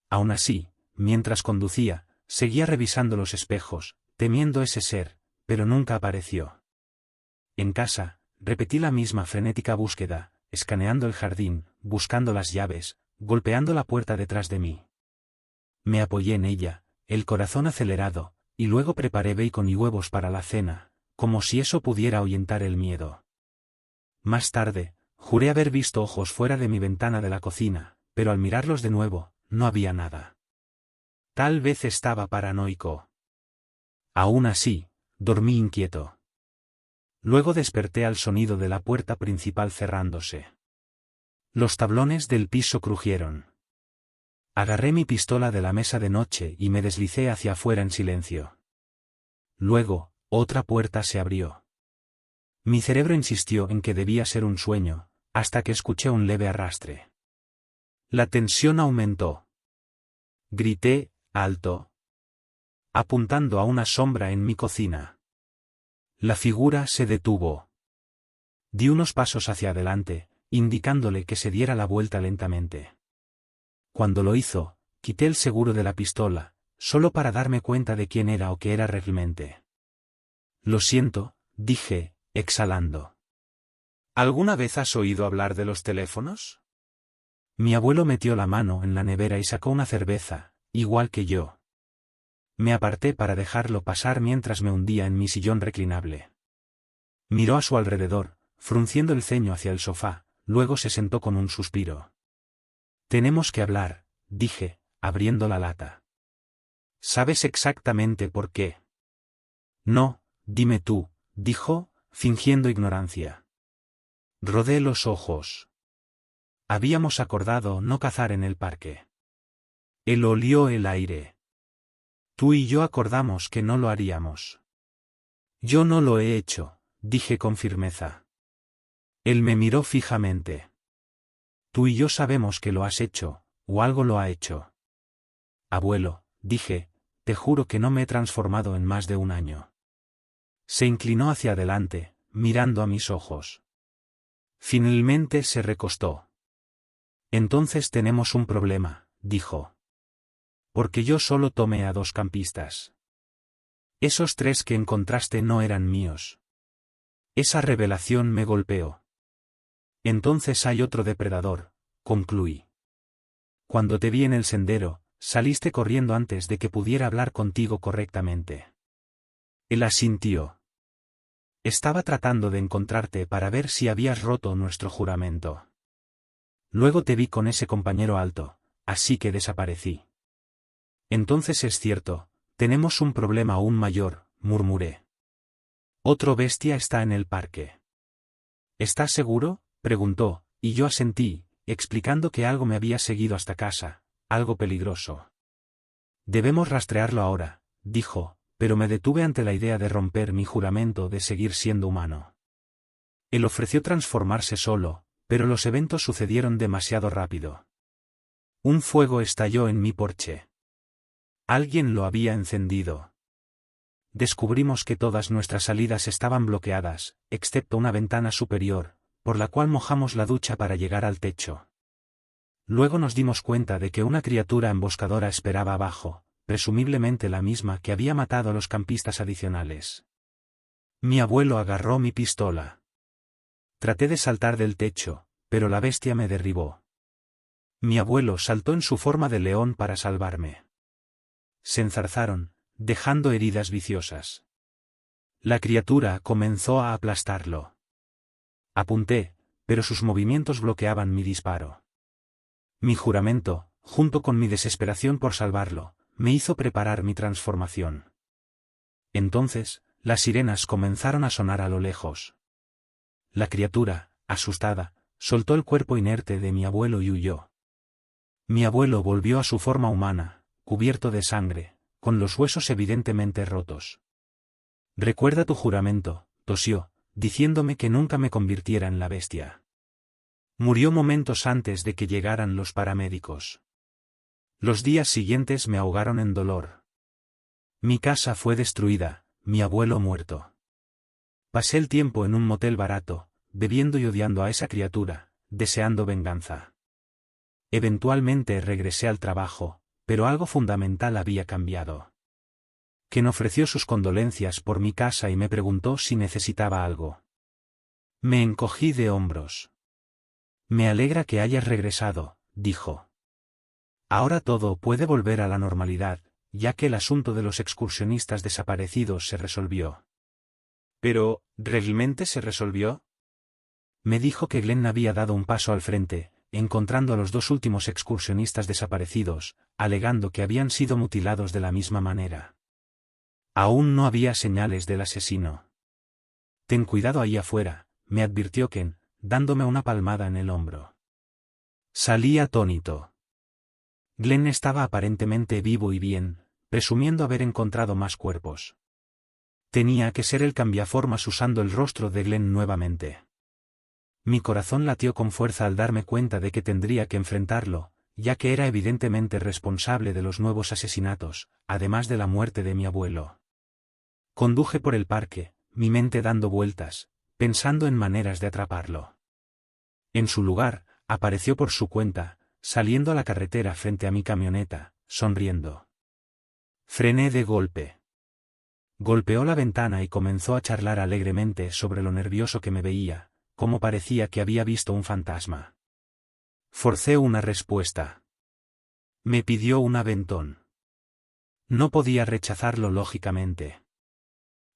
Aún así, mientras conducía, seguía revisando los espejos, temiendo ese ser, pero nunca apareció. En casa, repetí la misma frenética búsqueda, escaneando el jardín, buscando las llaves, golpeando la puerta detrás de mí. Me apoyé en ella, el corazón acelerado, y luego preparé bacon y huevos para la cena, como si eso pudiera ahuyentar el miedo. Más tarde, juré haber visto ojos fuera de mi ventana de la cocina, pero al mirarlos de nuevo, no había nada. Tal vez estaba paranoico. Aún así, dormí inquieto. Luego desperté al sonido de la puerta principal cerrándose. Los tablones del piso crujieron. Agarré mi pistola de la mesa de noche y me deslicé hacia afuera en silencio. Luego, otra puerta se abrió. Mi cerebro insistió en que debía ser un sueño, hasta que escuché un leve arrastre. La tensión aumentó. Grité, alto, apuntando a una sombra en mi cocina. La figura se detuvo. Di unos pasos hacia adelante, indicándole que se diera la vuelta lentamente. Cuando lo hizo, Quité el seguro de la pistola, solo para darme cuenta de quién era o qué era realmente. Lo siento, dije, exhalando. ¿Alguna vez has oído hablar de los teléfonos? Mi abuelo metió la mano en la nevera y sacó una cerveza, igual que yo. Me aparté para dejarlo pasar mientras me hundía en mi sillón reclinable. Miró a su alrededor, frunciendo el ceño hacia el sofá, luego se sentó con un suspiro. Tenemos que hablar, dije, abriendo la lata. ¿Sabes exactamente por qué? No, dime tú, dijo, fingiendo ignorancia. Rodé los ojos. Habíamos acordado no cazar en el parque. Él olió el aire. Tú y yo acordamos que no lo haríamos. Yo no lo he hecho, dije con firmeza. Él me miró fijamente. Tú y yo sabemos que lo has hecho, o algo lo ha hecho. Abuelo, dije, te juro que no me he transformado en más de un año. Se inclinó hacia adelante, mirando a mis ojos. Finalmente se recostó. Entonces tenemos un problema, dijo. Porque yo solo tomé a 2 campistas. Esos 3 que encontraste no eran míos. Esa revelación me golpeó. Entonces hay otro depredador, concluí. Cuando te vi en el sendero, saliste corriendo antes de que pudiera hablar contigo correctamente. Él asintió. Estaba tratando de encontrarte para ver si habías roto nuestro juramento. Luego te vi con ese compañero alto, así que desaparecí. Entonces es cierto, tenemos un problema aún mayor, murmuré. Otro bestia está en el parque. ¿Estás seguro?, preguntó, y yo asentí, explicando que algo me había seguido hasta casa, algo peligroso. Debemos rastrearlo ahora, dijo, pero me detuve ante la idea de romper mi juramento de seguir siendo humano. Él ofreció transformarse solo, pero los eventos sucedieron demasiado rápido. Un fuego estalló en mi porche. Alguien lo había encendido. Descubrimos que todas nuestras salidas estaban bloqueadas, excepto una ventana superior, por la cual mojamos la ducha para llegar al techo. Luego nos dimos cuenta de que una criatura emboscadora esperaba abajo, presumiblemente la misma que había matado a los campistas adicionales. Mi abuelo agarró mi pistola. Traté de saltar del techo, pero la bestia me derribó. Mi abuelo saltó en su forma de león para salvarme. Se enzarzaron, dejando heridas viciosas. La criatura comenzó a aplastarlo. Apunté, pero sus movimientos bloqueaban mi disparo. Mi juramento, junto con mi desesperación por salvarlo, me hizo preparar mi transformación. Entonces, las sirenas comenzaron a sonar a lo lejos. La criatura, asustada, soltó el cuerpo inerte de mi abuelo y huyó. Mi abuelo volvió a su forma humana, cubierto de sangre, con los huesos evidentemente rotos. Recuerda tu juramento, tosió, diciéndome que nunca me convirtiera en la bestia. Murió momentos antes de que llegaran los paramédicos. Los días siguientes me ahogaron en dolor. Mi casa fue destruida, mi abuelo muerto. Pasé el tiempo en un motel barato, bebiendo y odiando a esa criatura, deseando venganza. Eventualmente regresé al trabajo, pero algo fundamental había cambiado. Ken ofreció sus condolencias por mi casa y me preguntó si necesitaba algo. Me encogí de hombros. Me alegra que hayas regresado, dijo. Ahora todo puede volver a la normalidad, ya que el asunto de los excursionistas desaparecidos se resolvió. ¿Pero, realmente se resolvió? Me dijo que Glenn había dado un paso al frente, encontrando a los 2 últimos excursionistas desaparecidos, alegando que habían sido mutilados de la misma manera. Aún no había señales del asesino. Ten cuidado ahí afuera, me advirtió Ken, dándome una palmada en el hombro. Salí atónito. Glenn estaba aparentemente vivo y bien, presumiendo haber encontrado más cuerpos. Tenía que ser el cambiaformas usando el rostro de Glenn nuevamente. Mi corazón latió con fuerza al darme cuenta de que tendría que enfrentarlo, ya que era evidentemente responsable de los nuevos asesinatos, además de la muerte de mi abuelo. Conduje por el parque, mi mente dando vueltas, pensando en maneras de atraparlo. En su lugar, apareció por su cuenta, saliendo a la carretera frente a mi camioneta, sonriendo. Frené de golpe. Golpeó la ventana y comenzó a charlar alegremente sobre lo nervioso que me veía, como parecía que había visto un fantasma. Forcé una respuesta. Me pidió un aventón. No podía rechazarlo lógicamente.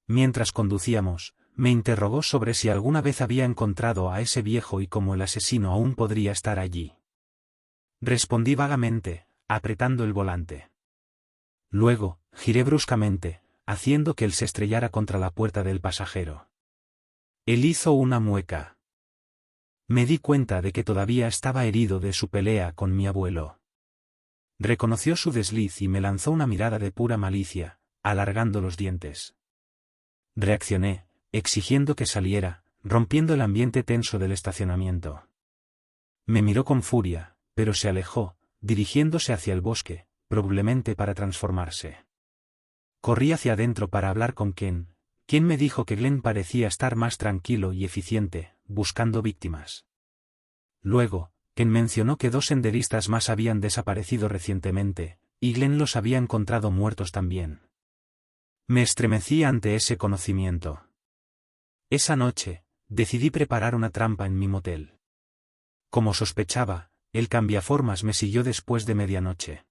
Mientras conducíamos, me interrogó sobre si alguna vez había encontrado a ese viejo y cómo el asesino aún podría estar allí. Respondí vagamente, apretando el volante. Luego, giré bruscamente, haciendo que él se estrellara contra la puerta del pasajero. Él hizo una mueca. Me di cuenta de que todavía estaba herido de su pelea con mi abuelo. Reconoció su desliz y me lanzó una mirada de pura malicia, alargando los dientes. Reaccioné, exigiendo que saliera, rompiendo el ambiente tenso del estacionamiento. Me miró con furia, pero se alejó, dirigiéndose hacia el bosque, probablemente para transformarse. Corrí hacia adentro para hablar con Ken, quien me dijo que Glenn parecía estar más tranquilo y eficiente, buscando víctimas. Luego, Ken mencionó que 2 senderistas más habían desaparecido recientemente, y Glenn los había encontrado muertos también. Me estremecí ante ese conocimiento. Esa noche, decidí preparar una trampa en mi motel. Como sospechaba, el cambiaformas me siguió después de medianoche.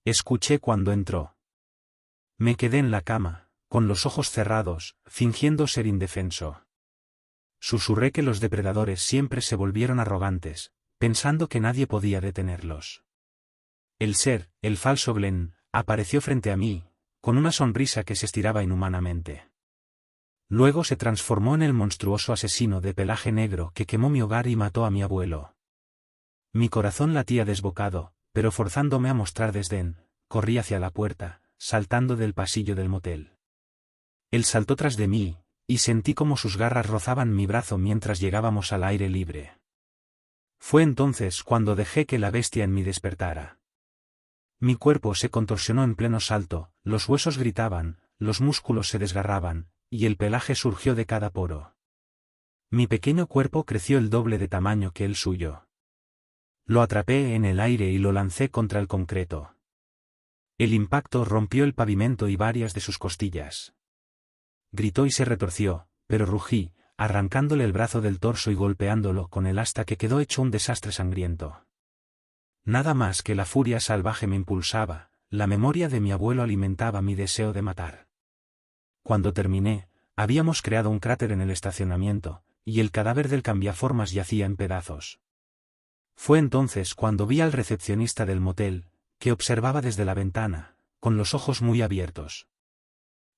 Escuché cuando entró. Me quedé en la cama, con los ojos cerrados, fingiendo ser indefenso. Susurré que los depredadores siempre se volvieron arrogantes, pensando que nadie podía detenerlos. El falso Glenn, apareció frente a mí, con una sonrisa que se estiraba inhumanamente. Luego se transformó en el monstruoso asesino de pelaje negro que quemó mi hogar y mató a mi abuelo. Mi corazón latía desbocado, pero forzándome a mostrar desdén, corrí hacia la puerta, saltando del pasillo del motel. Él saltó tras de mí, y sentí como sus garras rozaban mi brazo mientras llegábamos al aire libre. Fue entonces cuando dejé que la bestia en mí despertara. Mi cuerpo se contorsionó en pleno salto, los huesos gritaban, los músculos se desgarraban, y el pelaje surgió de cada poro. Mi pequeño cuerpo creció el doble de tamaño que el suyo. Lo atrapé en el aire y lo lancé contra el concreto. El impacto rompió el pavimento y varias de sus costillas. Gritó y se retorció, pero rugí, arrancándole el brazo del torso y golpeándolo con él hasta que quedó hecho un desastre sangriento. Nada más que la furia salvaje me impulsaba, la memoria de mi abuelo alimentaba mi deseo de matar. Cuando terminé, habíamos creado un cráter en el estacionamiento, y el cadáver del cambiaformas yacía en pedazos. Fue entonces cuando vi al recepcionista del motel, que observaba desde la ventana, con los ojos muy abiertos.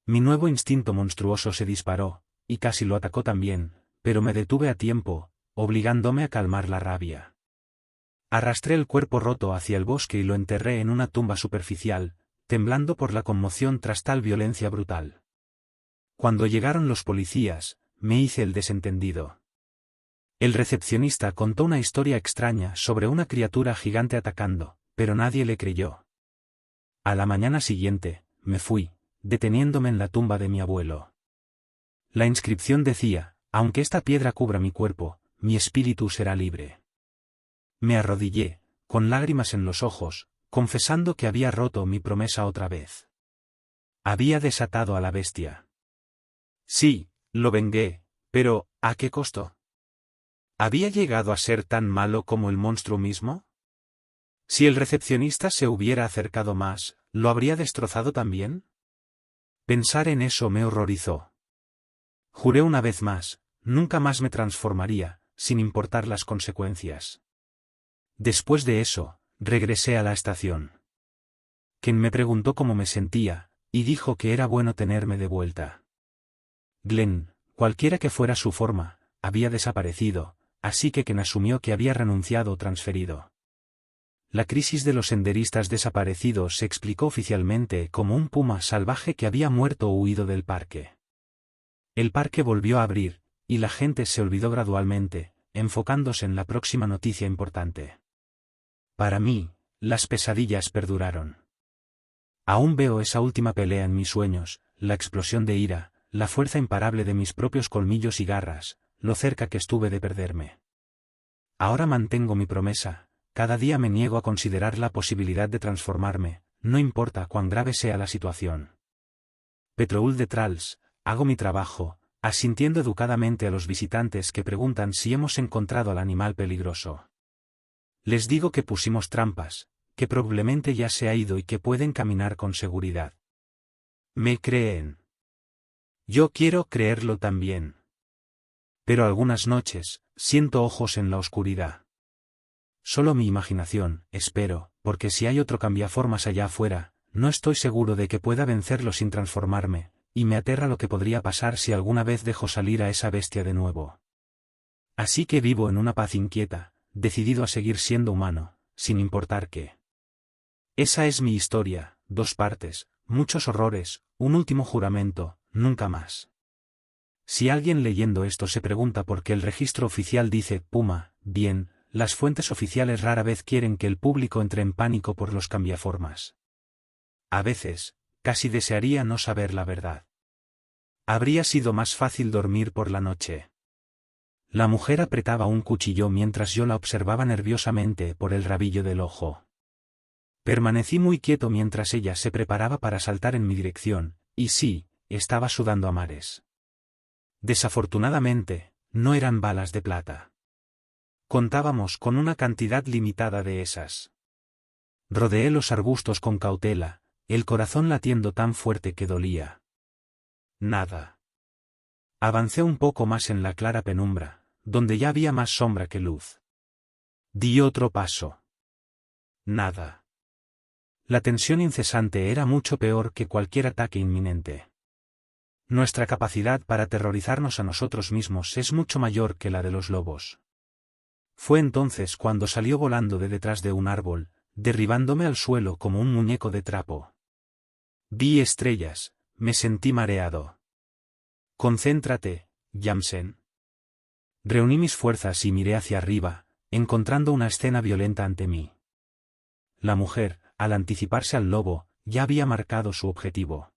Mi nuevo instinto monstruoso se disparó, y casi lo atacó también, pero me detuve a tiempo, obligándome a calmar la rabia. Arrastré el cuerpo roto hacia el bosque y lo enterré en una tumba superficial, temblando por la conmoción tras tal violencia brutal. Cuando llegaron los policías, me hice el desentendido. El recepcionista contó una historia extraña sobre una criatura gigante atacando, pero nadie le creyó. A la mañana siguiente, me fui, deteniéndome en la tumba de mi abuelo. La inscripción decía: aunque esta piedra cubra mi cuerpo, mi espíritu será libre. Me arrodillé, con lágrimas en los ojos, confesando que había roto mi promesa otra vez. Había desatado a la bestia. Sí, lo vengué, pero ¿a qué costo? ¿Había llegado a ser tan malo como el monstruo mismo? Si el recepcionista se hubiera acercado más, ¿lo habría destrozado también? Pensar en eso me horrorizó. Juré una vez más, nunca más me transformaría, sin importar las consecuencias. Después de eso, regresé a la estación. Ken me preguntó cómo me sentía, y dijo que era bueno tenerme de vuelta. Glenn, cualquiera que fuera su forma, había desaparecido, así que Ken asumió que había renunciado o transferido. La crisis de los senderistas desaparecidos se explicó oficialmente como un puma salvaje que había muerto o huido del parque. El parque volvió a abrir, y la gente se olvidó gradualmente, enfocándose en la próxima noticia importante. Para mí, las pesadillas perduraron. Aún veo esa última pelea en mis sueños, la explosión de ira, la fuerza imparable de mis propios colmillos y garras, lo cerca que estuve de perderme. Ahora mantengo mi promesa, cada día me niego a considerar la posibilidad de transformarme, no importa cuán grave sea la situación. Petroul de Trals, hago mi trabajo, asintiendo educadamente a los visitantes que preguntan si hemos encontrado al animal peligroso. Les digo que pusimos trampas, que probablemente ya se ha ido y que pueden caminar con seguridad. ¿Me creen? Yo quiero creerlo también. Pero algunas noches, siento ojos en la oscuridad. Solo mi imaginación, espero, porque si hay otro cambiaformas allá afuera, no estoy seguro de que pueda vencerlo sin transformarme, y me aterra lo que podría pasar si alguna vez dejo salir a esa bestia de nuevo. Así que vivo en una paz inquieta, decidido a seguir siendo humano, sin importar qué. Esa es mi historia, 2 partes, muchos horrores, un último juramento, nunca más. Si alguien leyendo esto se pregunta por qué el registro oficial dice Puma, bien, las fuentes oficiales rara vez quieren que el público entre en pánico por los cambiaformas. A veces, casi desearía no saber la verdad. Habría sido más fácil dormir por la noche. La mujer apretaba un cuchillo mientras yo la observaba nerviosamente por el rabillo del ojo. Permanecí muy quieto mientras ella se preparaba para saltar en mi dirección, y sí, estaba sudando a mares. Desafortunadamente, no eran balas de plata. Contábamos con una cantidad limitada de esas. Rodeé los arbustos con cautela, el corazón latiendo tan fuerte que dolía. Nada. Avancé un poco más en la clara penumbra, donde ya había más sombra que luz. Di otro paso. Nada. La tensión incesante era mucho peor que cualquier ataque inminente. Nuestra capacidad para aterrorizarnos a nosotros mismos es mucho mayor que la de los lobos. Fue entonces cuando salió volando de detrás de un árbol, derribándome al suelo como un muñeco de trapo. Vi estrellas, me sentí mareado. Concéntrate, Jamsen. Reuní mis fuerzas y miré hacia arriba, encontrando una escena violenta ante mí. La mujer, al anticiparse al lobo, ya había marcado su objetivo.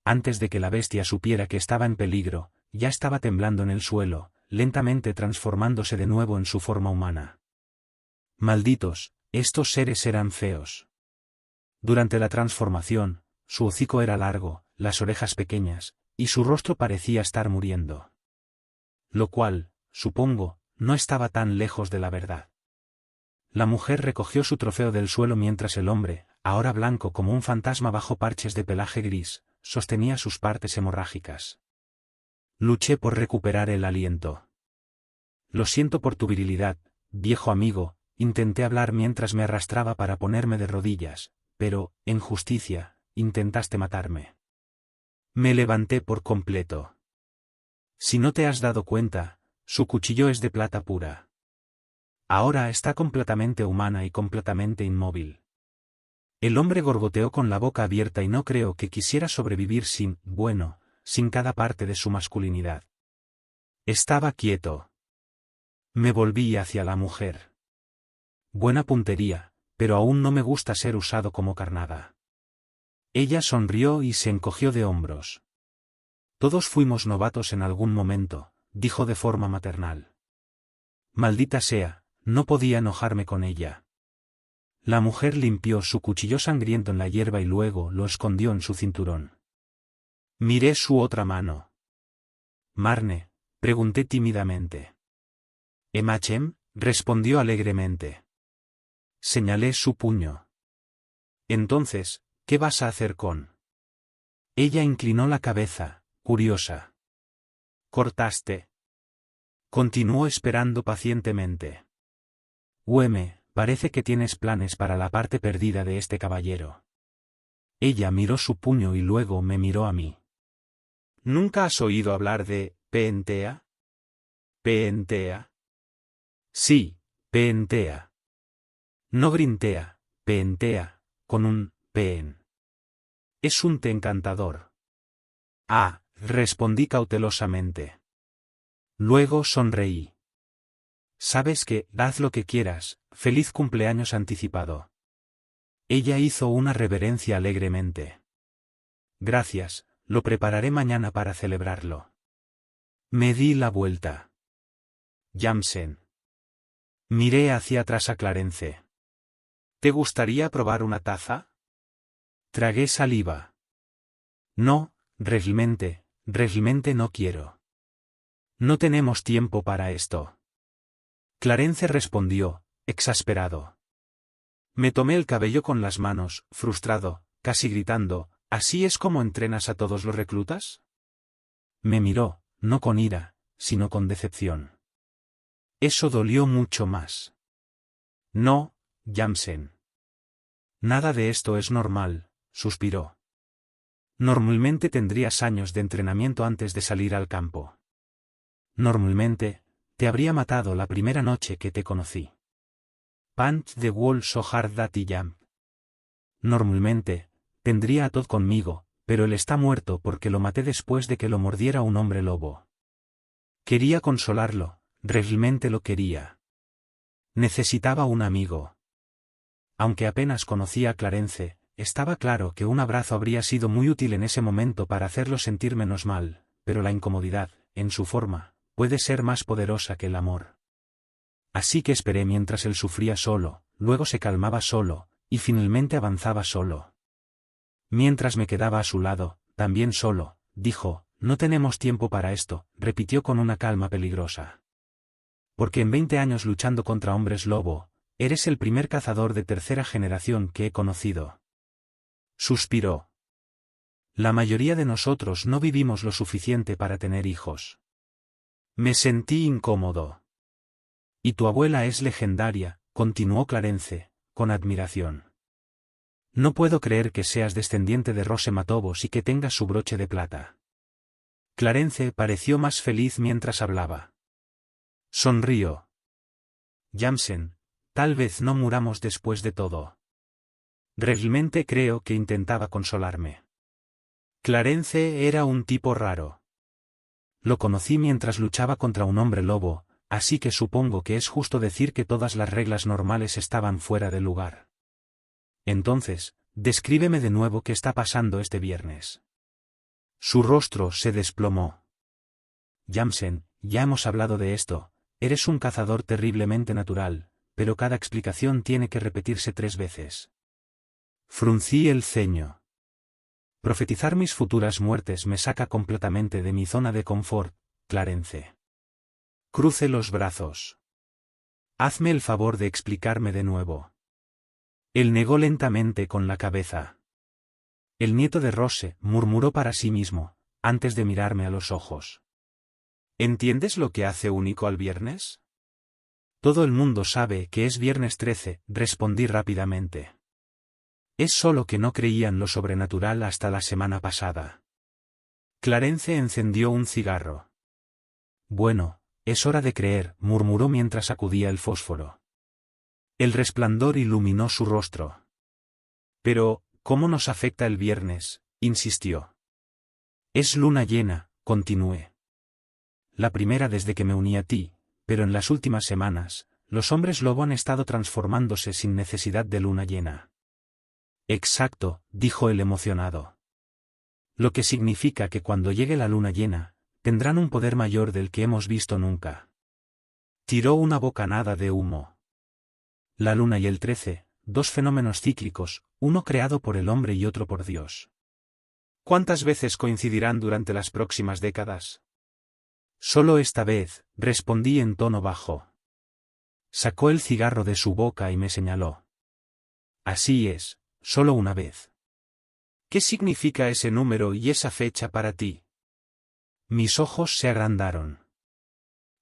Antes de que la bestia supiera que estaba en peligro, ya estaba temblando en el suelo, lentamente transformándose de nuevo en su forma humana. Malditos, estos seres eran feos. Durante la transformación, su hocico era largo, las orejas pequeñas, y su rostro parecía estar muriendo. Lo cual, supongo, no estaba tan lejos de la verdad. La mujer recogió su trofeo del suelo mientras el hombre, ahora blanco como un fantasma bajo parches de pelaje gris, sostenía sus partes hemorrágicas. Luché por recuperar el aliento. Lo siento por tu virilidad, viejo amigo, intenté hablar mientras me arrastraba para ponerme de rodillas, pero, en justicia, intentaste matarme. Me levanté por completo. Si no te has dado cuenta, su cuchillo es de plata pura. Ahora está completamente humana y completamente inmóvil. El hombre gorgoteó con la boca abierta y no creo que quisiera sobrevivir sin cada parte de su masculinidad. Estaba quieto. Me volví hacia la mujer. Buena puntería, pero aún no me gusta ser usado como carnada. Ella sonrió y se encogió de hombros. Todos fuimos novatos en algún momento, dijo de forma maternal. Maldita sea, no podía enojarme con ella. La mujer limpió su cuchillo sangriento en la hierba y luego lo escondió en su cinturón. Miré su otra mano. Marne, pregunté tímidamente. Emachem, respondió alegremente. Señalé su puño. Entonces, ¿qué vas a hacer con? Ella inclinó la cabeza, curiosa. Cortaste. Continuó esperando pacientemente. Parece que tienes planes para la parte perdida de este caballero. Ella miró su puño y luego me miró a mí. ¿Nunca has oído hablar de Peentea? ¿Peentea? Sí, Peentea. No Grintea, Peentea, con un peen. Es un té encantador. Ah, respondí cautelosamente. Luego sonreí. Sabes que, haz lo que quieras, feliz cumpleaños anticipado. Ella hizo una reverencia alegremente. Gracias, lo prepararé mañana para celebrarlo. Me di la vuelta. Jamsen. Miré hacia atrás a Clarence. ¿Te gustaría probar una taza? Tragué saliva. No, realmente no quiero. No tenemos tiempo para esto. Clarence respondió, exasperado. Me tomé el cabello con las manos, frustrado, casi gritando, ¿así es como entrenas a todos los reclutas? Me miró, no con ira, sino con decepción. Eso dolió mucho más. No, Jamsen. Nada de esto es normal, suspiró. Normalmente tendrías años de entrenamiento antes de salir al campo. Normalmente, te habría matado la primera noche que te conocí. Punch the wall so hard that he jump. Normalmente, tendría a Todd conmigo, pero él está muerto porque lo maté después de que lo mordiera un hombre lobo. Quería consolarlo, realmente lo quería. Necesitaba un amigo. Aunque apenas conocía a Clarence, estaba claro que un abrazo habría sido muy útil en ese momento para hacerlo sentir menos mal, pero la incomodidad, en su forma, puede ser más poderosa que el amor. Así que esperé mientras él sufría solo, luego se calmaba solo, y finalmente avanzaba solo. Mientras me quedaba a su lado, también solo, dijo, no tenemos tiempo para esto, repitió con una calma peligrosa. Porque en 20 años luchando contra hombres lobo, eres el primer cazador de tercera generación que he conocido. Suspiró. La mayoría de nosotros no vivimos lo suficiente para tener hijos. Me sentí incómodo. Y tu abuela es legendaria, continuó Clarence, con admiración. No puedo creer que seas descendiente de Rose Matobos y que tengas su broche de plata. Clarence pareció más feliz mientras hablaba. Sonrió. Jamsen, tal vez no muramos después de todo. Realmente creo que intentaba consolarme. Clarence era un tipo raro. Lo conocí mientras luchaba contra un hombre lobo, así que supongo que es justo decir que todas las reglas normales estaban fuera de lugar. Entonces, descríbeme de nuevo qué está pasando este viernes. Su rostro se desplomó. Jamsen, ya hemos hablado de esto, eres un cazador terriblemente natural, pero cada explicación tiene que repetirse 3 veces. Fruncí el ceño. Profetizar mis futuras muertes me saca completamente de mi zona de confort, Clarence. Cruce los brazos. Hazme el favor de explicarme de nuevo. Él negó lentamente con la cabeza. El nieto de Rose, murmuró para sí mismo, antes de mirarme a los ojos. ¿Entiendes lo que hace único al viernes? Todo el mundo sabe que es viernes 13, respondí rápidamente. Es solo que no creían lo sobrenatural hasta la semana pasada. Clarence encendió un cigarro. Bueno, es hora de creer, murmuró mientras sacudía el fósforo. El resplandor iluminó su rostro. Pero, ¿cómo nos afecta el viernes?, insistió. Es luna llena, continué. La primera desde que me uní a ti, pero en las últimas semanas, los hombres lobo han estado transformándose sin necesidad de luna llena. Exacto, dijo él emocionado. Lo que significa que cuando llegue la luna llena, tendrán un poder mayor del que hemos visto nunca. Tiró una bocanada de humo. La luna y el 13, 2 fenómenos cíclicos, uno creado por el hombre y otro por Dios. ¿Cuántas veces coincidirán durante las próximas décadas? Solo esta vez, respondí en tono bajo. Sacó el cigarro de su boca y me señaló. Así es, solo una vez. ¿Qué significa ese número y esa fecha para ti? Mis ojos se agrandaron.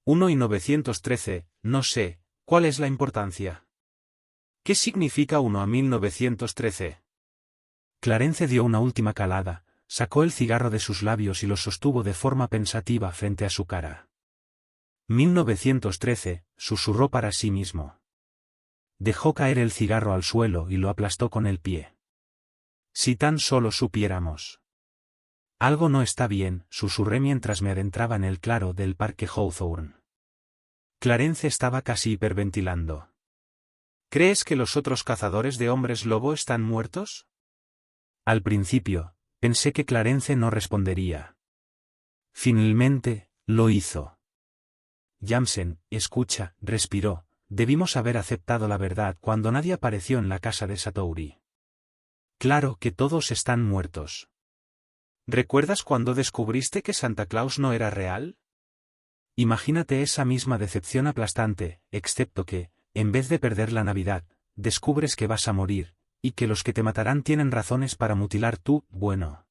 1 y 913, no sé, ¿cuál es la importancia? ¿Qué significa 1 a 1913? Clarence dio una última calada, sacó el cigarro de sus labios y lo sostuvo de forma pensativa frente a su cara. 1913, susurró para sí mismo. Dejó caer el cigarro al suelo y lo aplastó con el pie. Si tan solo supiéramos. Algo no está bien, susurré mientras me adentraba en el claro del parque Hawthorne. Clarence estaba casi hiperventilando. ¿Crees que los otros cazadores de hombres lobo están muertos? Al principio, pensé que Clarence no respondería. Finalmente, lo hizo. Jamsen, escucha, respiró, debimos haber aceptado la verdad cuando nadie apareció en la casa de Satouri. Claro que todos están muertos. ¿Recuerdas cuando descubriste que Santa Claus no era real? Imagínate esa misma decepción aplastante, excepto que, en vez de perder la Navidad, descubres que vas a morir, y que los que te matarán tienen razones para mutilar tú, bueno.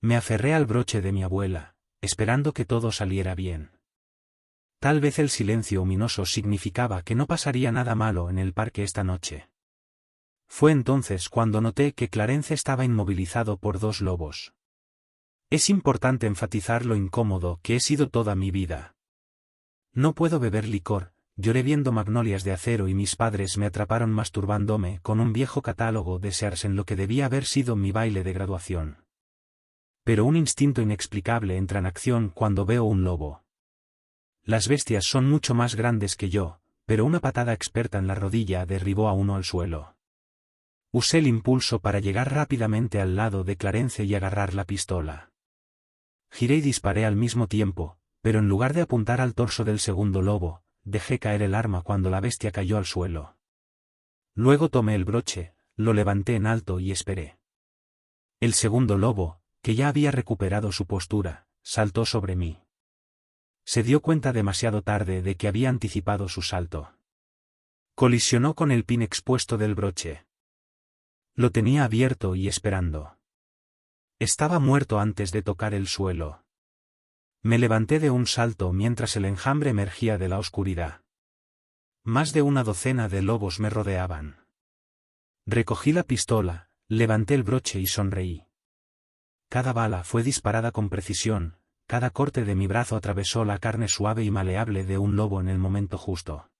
Me aferré al broche de mi abuela, esperando que todo saliera bien. Tal vez el silencio ominoso significaba que no pasaría nada malo en el parque esta noche. Fue entonces cuando noté que Clarence estaba inmovilizado por dos lobos. Es importante enfatizar lo incómodo que he sido toda mi vida. No puedo beber licor, lloré viendo Magnolias de acero y mis padres me atraparon masturbándome con un viejo catálogo de Sears en lo que debía haber sido mi baile de graduación. Pero un instinto inexplicable entra en acción cuando veo un lobo. Las bestias son mucho más grandes que yo, pero una patada experta en la rodilla derribó a uno al suelo. Usé el impulso para llegar rápidamente al lado de Clarence y agarrar la pistola. Giré y disparé al mismo tiempo, pero en lugar de apuntar al torso del segundo lobo, dejé caer el arma cuando la bestia cayó al suelo. Luego tomé el broche, lo levanté en alto y esperé. El segundo lobo, que ya había recuperado su postura, saltó sobre mí. Se dio cuenta demasiado tarde de que había anticipado su salto. Colisionó con el pin expuesto del broche. Lo tenía abierto y esperando. Estaba muerto antes de tocar el suelo. Me levanté de un salto mientras el enjambre emergía de la oscuridad. Más de una docena de lobos me rodeaban. Recogí la pistola, levanté el broche y sonreí. Cada bala fue disparada con precisión, cada corte de mi brazo atravesó la carne suave y maleable de un lobo en el momento justo.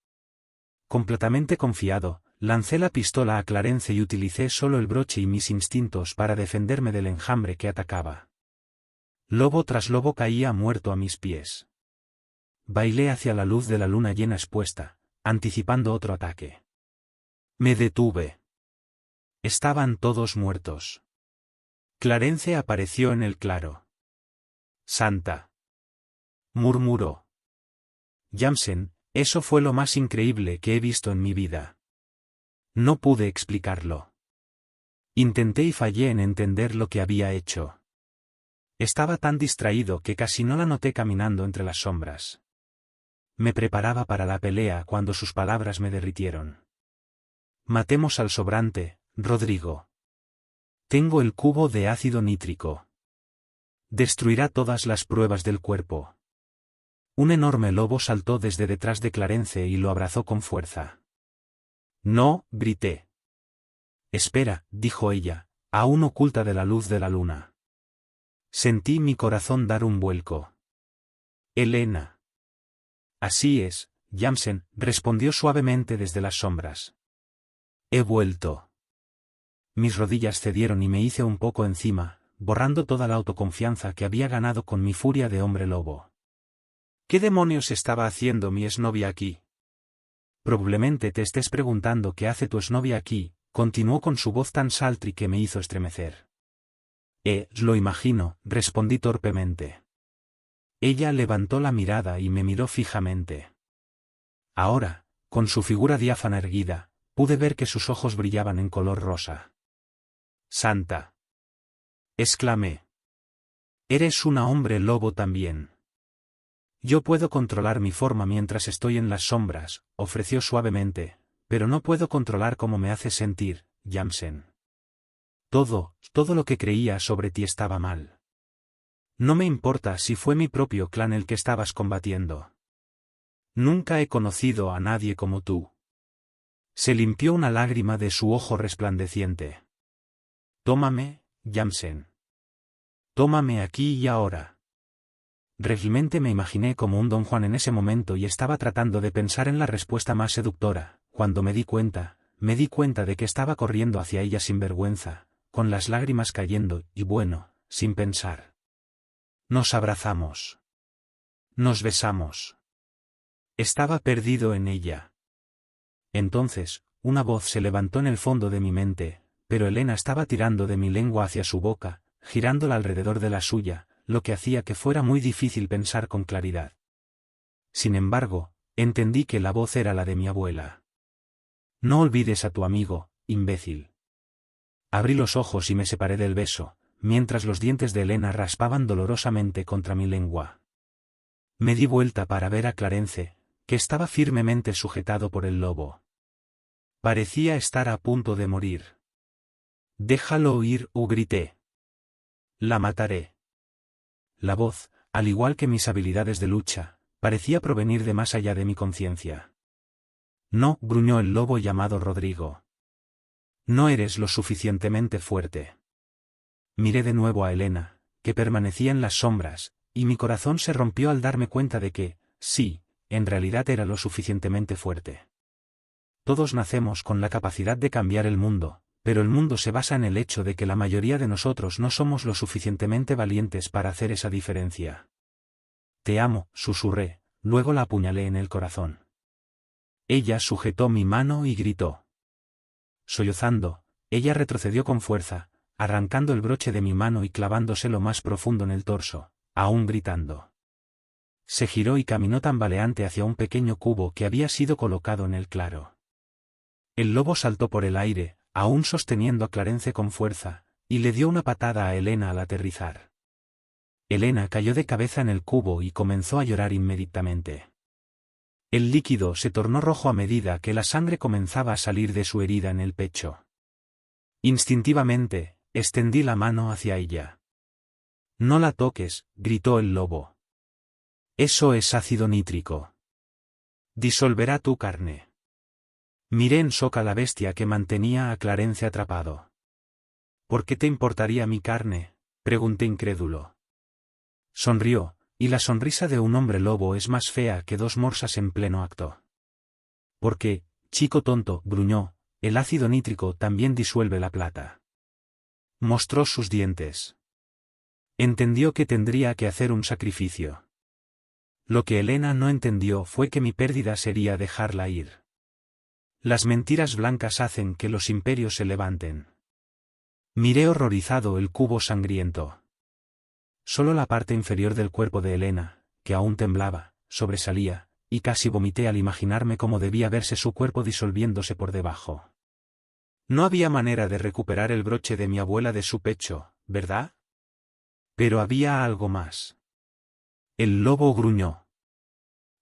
Completamente confiado, lancé la pistola a Clarence y utilicé solo el broche y mis instintos para defenderme del enjambre que atacaba. Lobo tras lobo caía muerto a mis pies. Bailé hacia la luz de la luna llena expuesta, anticipando otro ataque. Me detuve. Estaban todos muertos. Clarence apareció en el claro. Santa. Murmuró. Jamsen, eso fue lo más increíble que he visto en mi vida. No pude explicarlo. Intenté y fallé en entender lo que había hecho. Estaba tan distraído que casi no la noté caminando entre las sombras. Me preparaba para la pelea cuando sus palabras me derritieron. Matemos al sobrante, Rodrigo. Tengo el cubo de ácido nítrico. Destruirá todas las pruebas del cuerpo. Un enorme lobo saltó desde detrás de Clarence y lo abrazó con fuerza. No, grité. Espera, dijo ella, aún oculta de la luz de la luna. Sentí mi corazón dar un vuelco. Elena. Así es, Jamsen, respondió suavemente desde las sombras. He vuelto. Mis rodillas cedieron y me hice un poco encima, borrando toda la autoconfianza que había ganado con mi furia de hombre lobo. ¿Qué demonios estaba haciendo mi exnovia aquí? Probablemente te estés preguntando qué hace tu exnovia aquí, continuó con su voz tan sultry que me hizo estremecer. Lo imagino, respondí torpemente. Ella levantó la mirada y me miró fijamente. Ahora, con su figura diáfana erguida, pude ver que sus ojos brillaban en color rosa. Santa. Exclamé. Eres una hombre lobo también. Yo puedo controlar mi forma mientras estoy en las sombras, ofreció suavemente, pero no puedo controlar cómo me hace sentir, Jamsen. Todo lo que creía sobre ti estaba mal. No me importa si fue mi propio clan el que estabas combatiendo. Nunca he conocido a nadie como tú. Se limpió una lágrima de su ojo resplandeciente. Tómame, Jamsen. Tómame aquí y ahora. Realmente me imaginé como un Don Juan en ese momento y estaba tratando de pensar en la respuesta más seductora, cuando me di cuenta de que estaba corriendo hacia ella sin vergüenza, con las lágrimas cayendo, y bueno, sin pensar. Nos abrazamos. Nos besamos. Estaba perdido en ella. Entonces, una voz se levantó en el fondo de mi mente, pero Elena estaba tirando de mi lengua hacia su boca, girándola alrededor de la suya, lo que hacía que fuera muy difícil pensar con claridad. Sin embargo, Entendí que la voz era la de mi abuela. No olvides a tu amigo, imbécil. Abrí los ojos y me separé del beso, mientras los dientes de Elena raspaban dolorosamente contra mi lengua. Me di vuelta para ver a Clarence, que estaba firmemente sujetado por el lobo. Parecía estar a punto de morir. «Déjalo ir», grité. «La mataré». La voz, al igual que mis habilidades de lucha, parecía provenir de más allá de mi conciencia. «No», gruñó el lobo llamado Rodrigo. «No eres lo suficientemente fuerte». Miré de nuevo a Elena, que permanecía en las sombras, y mi corazón se rompió al darme cuenta de que, sí, en realidad era lo suficientemente fuerte. Todos nacemos con la capacidad de cambiar el mundo, pero el mundo se basa en el hecho de que la mayoría de nosotros no somos lo suficientemente valientes para hacer esa diferencia. «Te amo», susurré, luego la apuñalé en el corazón. Ella sujetó mi mano y gritó. Sollozando, ella retrocedió con fuerza, arrancando el broche de mi mano y clavándoselo más profundo en el torso, aún gritando. Se giró y caminó tambaleante hacia un pequeño cubo que había sido colocado en el claro. El lobo saltó por el aire, aún sosteniendo a Clarence con fuerza, y le dio una patada a Elena al aterrizar. Elena cayó de cabeza en el cubo y comenzó a llorar inmediatamente. El líquido se tornó rojo a medida que la sangre comenzaba a salir de su herida en el pecho. Instintivamente, extendí la mano hacia ella. «No la toques», gritó el lobo. «Eso es ácido nítrico. Disolverá tu carne». Miré en shock a la bestia que mantenía a Clarence atrapado. «¿Por qué te importaría mi carne?», pregunté incrédulo. Sonrió, y la sonrisa de un hombre lobo es más fea que dos morsas en pleno acto. «Porque, chico tonto», gruñó, «el ácido nítrico también disuelve la plata». Mostró sus dientes. Entendió que tendría que hacer un sacrificio. Lo que Elena no entendió fue que mi pérdida sería dejarla ir. Las mentiras blancas hacen que los imperios se levanten. Miré horrorizado el cubo sangriento. Solo la parte inferior del cuerpo de Elena, que aún temblaba, sobresalía, y casi vomité al imaginarme cómo debía verse su cuerpo disolviéndose por debajo. No había manera de recuperar el broche de mi abuela de su pecho, ¿verdad? Pero había algo más. El lobo gruñó.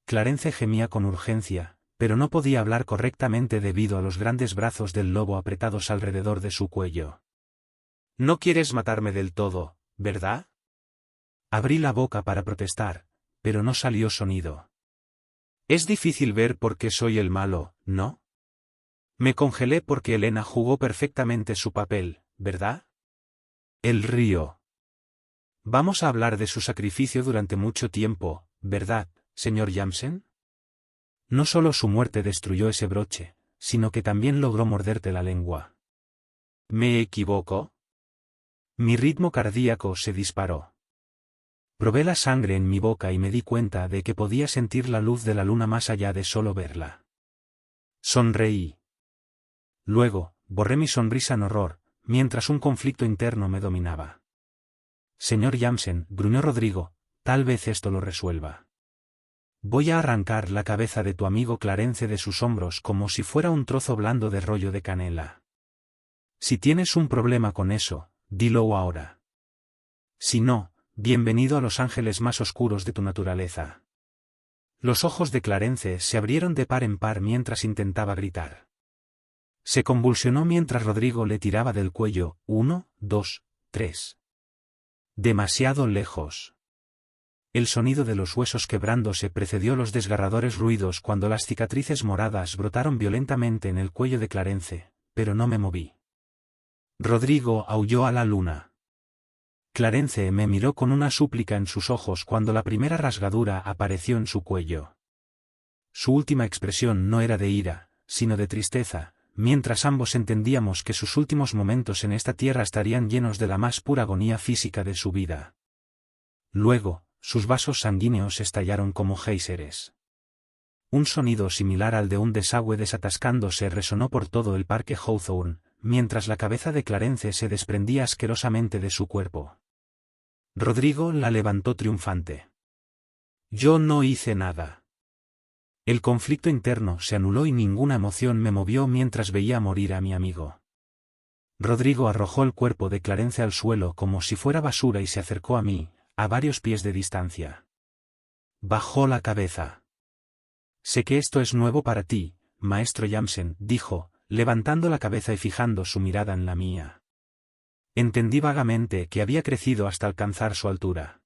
Clarence gemía con urgencia, pero no podía hablar correctamente debido a los grandes brazos del lobo apretados alrededor de su cuello. «No quieres matarme del todo, ¿verdad?». Abrí la boca para protestar, pero no salió sonido. «Es difícil ver por qué soy el malo, ¿no?». Me congelé porque Elena jugó perfectamente su papel, ¿verdad? Él rió. «Vamos a hablar de su sacrificio durante mucho tiempo, ¿verdad, señor Jamsen? No solo su muerte destruyó ese broche, sino que también logró morderte la lengua». ¿Me equivoco? Mi ritmo cardíaco se disparó. Probé la sangre en mi boca y me di cuenta de que podía sentir la luz de la luna más allá de solo verla. Sonreí. Luego, borré mi sonrisa en horror, mientras un conflicto interno me dominaba. «Señor Jamsen», gruñó Rodrigo, «tal vez esto lo resuelva. Voy a arrancar la cabeza de tu amigo Clarence de sus hombros como si fuera un trozo blando de rollo de canela. Si tienes un problema con eso, dilo ahora. Si no, bienvenido a los ángeles más oscuros de tu naturaleza». Los ojos de Clarence se abrieron de par en par mientras intentaba gritar. Se convulsionó mientras Rodrigo le tiraba del cuello. 1, 2, 3. Demasiado lejos. El sonido de los huesos quebrándose precedió los desgarradores ruidos cuando las cicatrices moradas brotaron violentamente en el cuello de Clarence, pero no me moví. Rodrigo aulló a la luna. Clarence me miró con una súplica en sus ojos cuando la primera rasgadura apareció en su cuello. Su última expresión no era de ira, sino de tristeza, mientras ambos entendíamos que sus últimos momentos en esta tierra estarían llenos de la más pura agonía física de su vida. Luego, sus vasos sanguíneos estallaron como géiseres. Un sonido similar al de un desagüe desatascándose resonó por todo el parque Hawthorne, mientras la cabeza de Clarence se desprendía asquerosamente de su cuerpo. Rodrigo la levantó triunfante. «Yo no hice nada». El conflicto interno se anuló y ninguna emoción me movió mientras veía morir a mi amigo. Rodrigo arrojó el cuerpo de Clarence al suelo como si fuera basura y se acercó a mí, a varios pies de distancia. Bajó la cabeza. Sé que esto es nuevo para ti, maestro Jansen, dijo, levantando la cabeza y fijando su mirada en la mía. Entendí vagamente que había crecido hasta alcanzar su altura.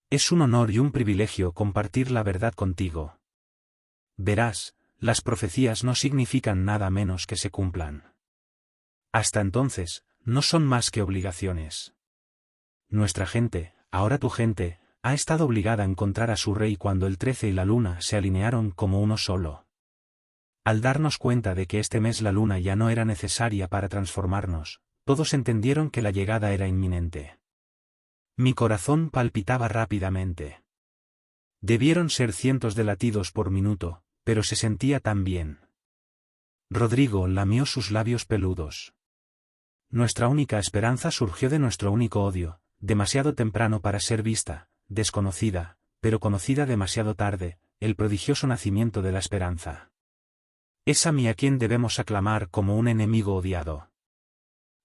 Es un honor y un privilegio compartir la verdad contigo. Verás, las profecías no significan nada menos que se cumplan. Hasta entonces, no son más que obligaciones. Nuestra gente, ahora tu gente, ha estado obligada a encontrar a su rey cuando el 13 y la luna se alinearon como uno solo. Al darnos cuenta de que este mes la luna ya no era necesaria para transformarnos, todos entendieron que la llegada era inminente. Mi corazón palpitaba rápidamente. Debieron ser cientos de latidos por minuto, pero se sentía tan bien. Rodrigo lamió sus labios peludos. Nuestra única esperanza surgió de nuestro único odio, demasiado temprano para ser vista, desconocida, pero conocida demasiado tarde, el prodigioso nacimiento de la esperanza. Es a mí a quien debemos aclamar como un enemigo odiado.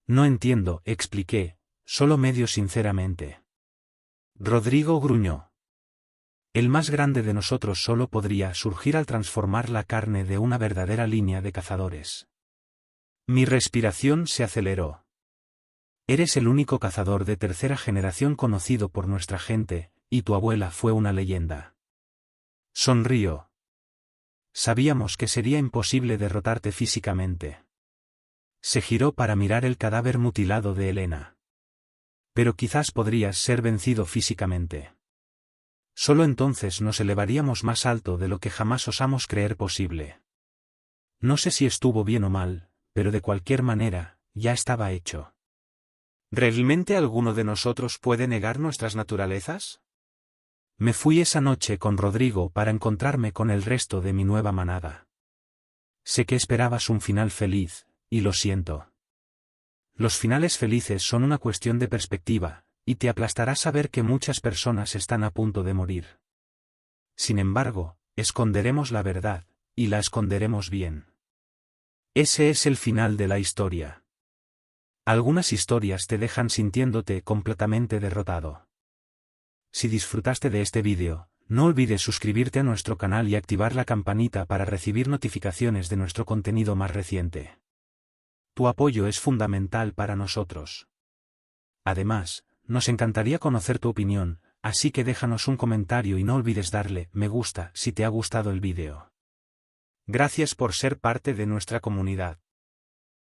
No entiendo, expliqué, solo medio sinceramente. Rodrigo gruñó. El más grande de nosotros solo podría surgir al transformar la carne de una verdadera línea de cazadores. Mi respiración se aceleró. Eres el único cazador de tercera generación conocido por nuestra gente, y tu abuela fue una leyenda. Sonrió. Sabíamos que sería imposible derrotarte físicamente. Se giró para mirar el cadáver mutilado de Helena. Pero quizás podrías ser vencido físicamente. Solo entonces nos elevaríamos más alto de lo que jamás osamos creer posible. No sé si estuvo bien o mal, pero de cualquier manera, ya estaba hecho. ¿Realmente alguno de nosotros puede negar nuestras naturalezas? Me fui esa noche con Rodrigo para encontrarme con el resto de mi nueva manada. Sé que esperabas un final feliz, y lo siento. Los finales felices son una cuestión de perspectiva, y te aplastará saber que muchas personas están a punto de morir. Sin embargo, esconderemos la verdad, y la esconderemos bien. Ese es el final de la historia. Algunas historias te dejan sintiéndote completamente derrotado. Si disfrutaste de este vídeo, no olvides suscribirte a nuestro canal y activar la campanita para recibir notificaciones de nuestro contenido más reciente. Tu apoyo es fundamental para nosotros. Además, nos encantaría conocer tu opinión, así que déjanos un comentario y no olvides darle me gusta si te ha gustado el vídeo. Gracias por ser parte de nuestra comunidad.